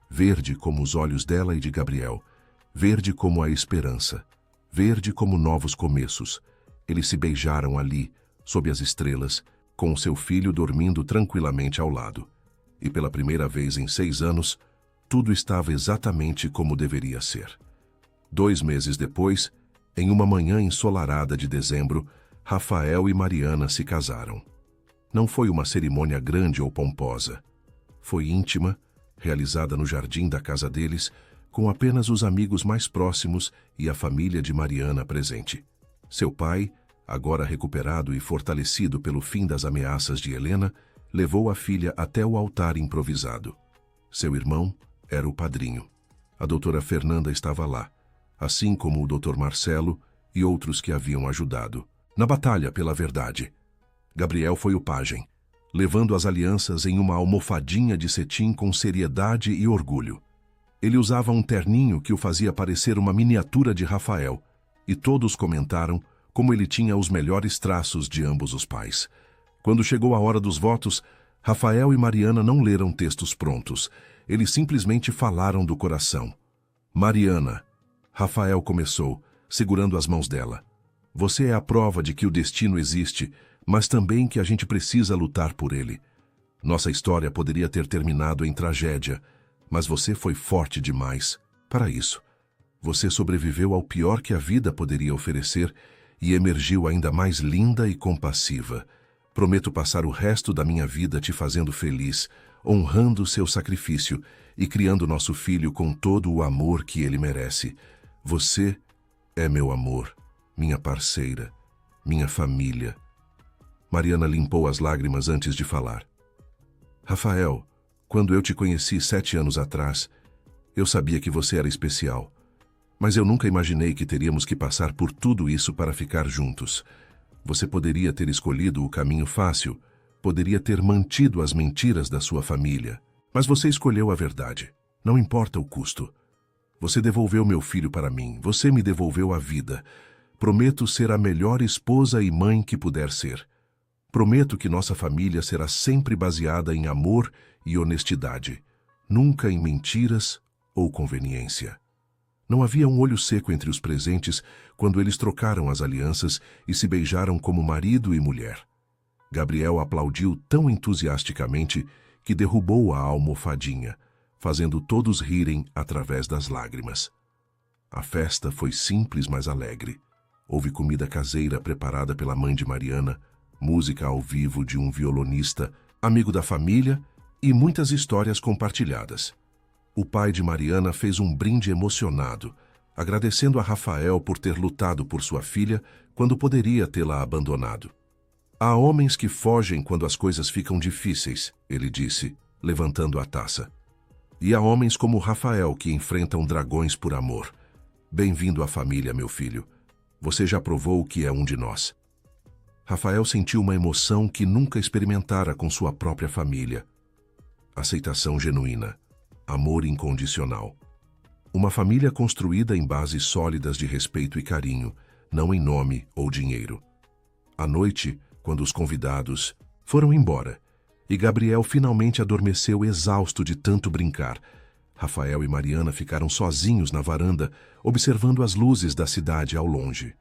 Verde como os olhos dela e de Gabriel. Verde como a esperança. Verde como novos começos. Eles se beijaram ali, sob as estrelas, com seu filho dormindo tranquilamente ao lado. E pela primeira vez em 6 anos, tudo estava exatamente como deveria ser. 2 meses depois, em uma manhã ensolarada de dezembro, Rafael e Mariana se casaram. Não foi uma cerimônia grande ou pomposa. Foi íntima, realizada no jardim da casa deles, com apenas os amigos mais próximos e a família de Mariana presente. Seu pai, agora recuperado e fortalecido pelo fim das ameaças de Helena, levou a filha até o altar improvisado. Seu irmão era o padrinho. A doutora Fernanda estava lá, assim como o doutor Marcelo e outros que haviam ajudado na batalha pela verdade. Gabriel foi o pajem, levando as alianças em uma almofadinha de cetim com seriedade e orgulho. Ele usava um terninho que o fazia parecer uma miniatura de Rafael, e todos comentaram como ele tinha os melhores traços de ambos os pais. Quando chegou a hora dos votos, Rafael e Mariana não leram textos prontos. Eles simplesmente falaram do coração. "Mariana", Rafael começou, segurando as mãos dela, "você é a prova de que o destino existe, mas também que a gente precisa lutar por ele. Nossa história poderia ter terminado em tragédia, mas você foi forte demais para isso. Você sobreviveu ao pior que a vida poderia oferecer e emergiu ainda mais linda e compassiva. Prometo passar o resto da minha vida te fazendo feliz, honrando seu sacrifício e criando nosso filho com todo o amor que ele merece. Você é meu amor, minha parceira, minha família." Mariana limpou as lágrimas antes de falar. "Rafael, quando eu te conheci 7 anos atrás, eu sabia que você era especial. Mas eu nunca imaginei que teríamos que passar por tudo isso para ficar juntos. Você poderia ter escolhido o caminho fácil, Poderia ter mantido as mentiras da sua família, mas você escolheu a verdade. Não importa o custo. Você devolveu meu filho para mim. Você me devolveu a vida. Prometo ser a melhor esposa e mãe que puder ser. Prometo que nossa família será sempre baseada em amor e honestidade, nunca em mentiras ou conveniência. Não havia um olho seco entre os presentes quando eles trocaram as alianças e se beijaram como marido e mulher. Gabriel aplaudiu tão entusiasticamente que derrubou a almofadinha, fazendo todos rirem através das lágrimas. A festa foi simples, mas alegre. Houve comida caseira preparada pela mãe de Mariana, música ao vivo de um violonista, amigo da família e muitas histórias compartilhadas. O pai de Mariana fez um brinde emocionado, agradecendo a Rafael por ter lutado por sua filha quando poderia tê-la abandonado. Há homens que fogem quando as coisas ficam difíceis, ele disse, levantando a taça. E há homens como Rafael que enfrentam dragões por amor. Bem-vindo à família, meu filho. Você já provou que é um de nós. Rafael sentiu uma emoção que nunca experimentara com sua própria família. Aceitação genuína. Amor incondicional. Uma família construída em bases sólidas de respeito e carinho, não em nome ou dinheiro. À noite, quando os convidados foram embora, e Gabriel finalmente adormeceu exausto de tanto brincar, Rafael e Mariana ficaram sozinhos na varanda, observando as luzes da cidade ao longe.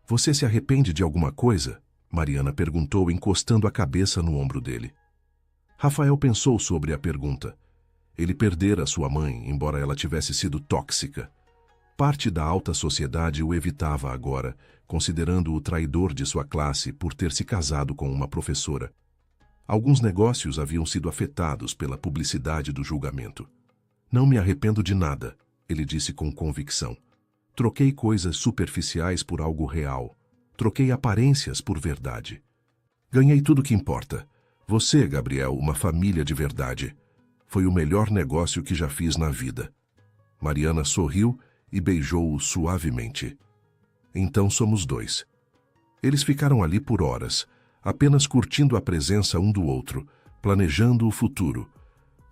Você se arrepende de alguma coisa? Mariana perguntou, encostando a cabeça no ombro dele. Rafael pensou sobre a pergunta. Ele perdera sua mãe, embora ela tivesse sido tóxica. Parte da alta sociedade o evitava agora, considerando-o traidor de sua classe por ter se casado com uma professora. Alguns negócios haviam sido afetados pela publicidade do julgamento. Não me arrependo de nada, ele disse com convicção. Troquei coisas superficiais por algo real. Troquei aparências por verdade. Ganhei tudo o que importa. Você, Gabriel, uma família de verdade. Foi o melhor negócio que já fiz na vida. Mariana sorriu e beijou-o suavemente. Então somos dois. Eles ficaram ali por horas, apenas curtindo a presença um do outro, planejando o futuro.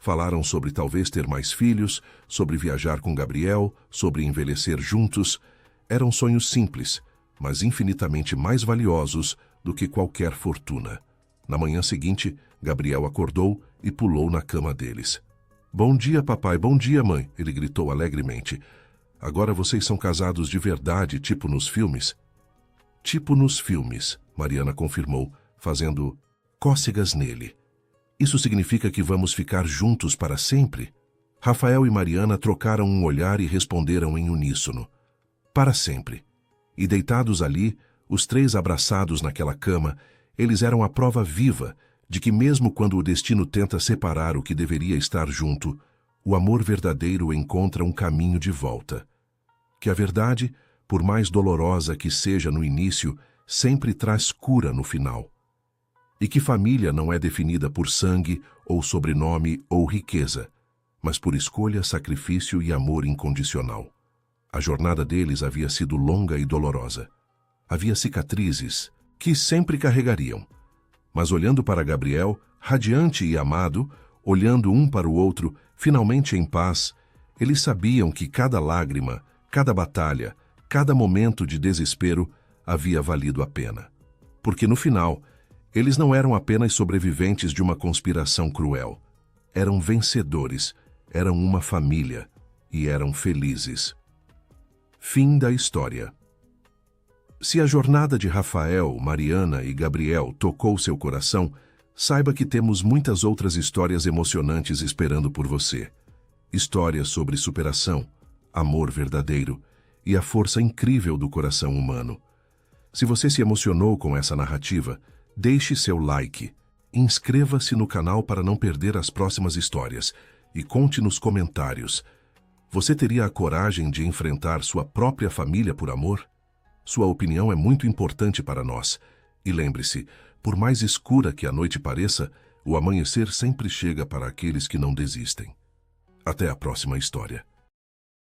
Falaram sobre talvez ter mais filhos, sobre viajar com Gabriel, sobre envelhecer juntos. Eram sonhos simples, mas infinitamente mais valiosos do que qualquer fortuna. Na manhã seguinte, Gabriel acordou e pulou na cama deles. Bom dia, papai, bom dia, mãe, ele gritou alegremente. Agora vocês são casados de verdade, tipo nos filmes? Tipo nos filmes, Mariana confirmou, fazendo cócegas nele. Isso significa que vamos ficar juntos para sempre? Rafael e Mariana trocaram um olhar e responderam em uníssono. Para sempre. E deitados ali, os três abraçados naquela cama, eles eram a prova viva de que mesmo quando o destino tenta separar o que deveria estar junto, o amor verdadeiro encontra um caminho de volta. Que a verdade, por mais dolorosa que seja no início, sempre traz cura no final. E que família não é definida por sangue, ou sobrenome, ou riqueza, mas por escolha, sacrifício e amor incondicional. A jornada deles havia sido longa e dolorosa. Havia cicatrizes que sempre carregariam. Mas olhando para Gabriel, radiante e amado, olhando um para o outro, finalmente em paz, eles sabiam que cada lágrima, cada batalha, cada momento de desespero havia valido a pena. Porque no final, eles não eram apenas sobreviventes de uma conspiração cruel. Eram vencedores, eram uma família e eram felizes. Fim da história. Se a jornada de Rafael, Mariana e Gabriel tocou seu coração, saiba que temos muitas outras histórias emocionantes esperando por você. Histórias sobre superação, amor verdadeiro e a força incrível do coração humano. Se você se emocionou com essa narrativa, deixe seu like, inscreva-se no canal para não perder as próximas histórias e conte nos comentários. Você teria a coragem de enfrentar sua própria família por amor? Sua opinião é muito importante para nós. E lembre-se, por mais escura que a noite pareça, o amanhecer sempre chega para aqueles que não desistem. Até a próxima história.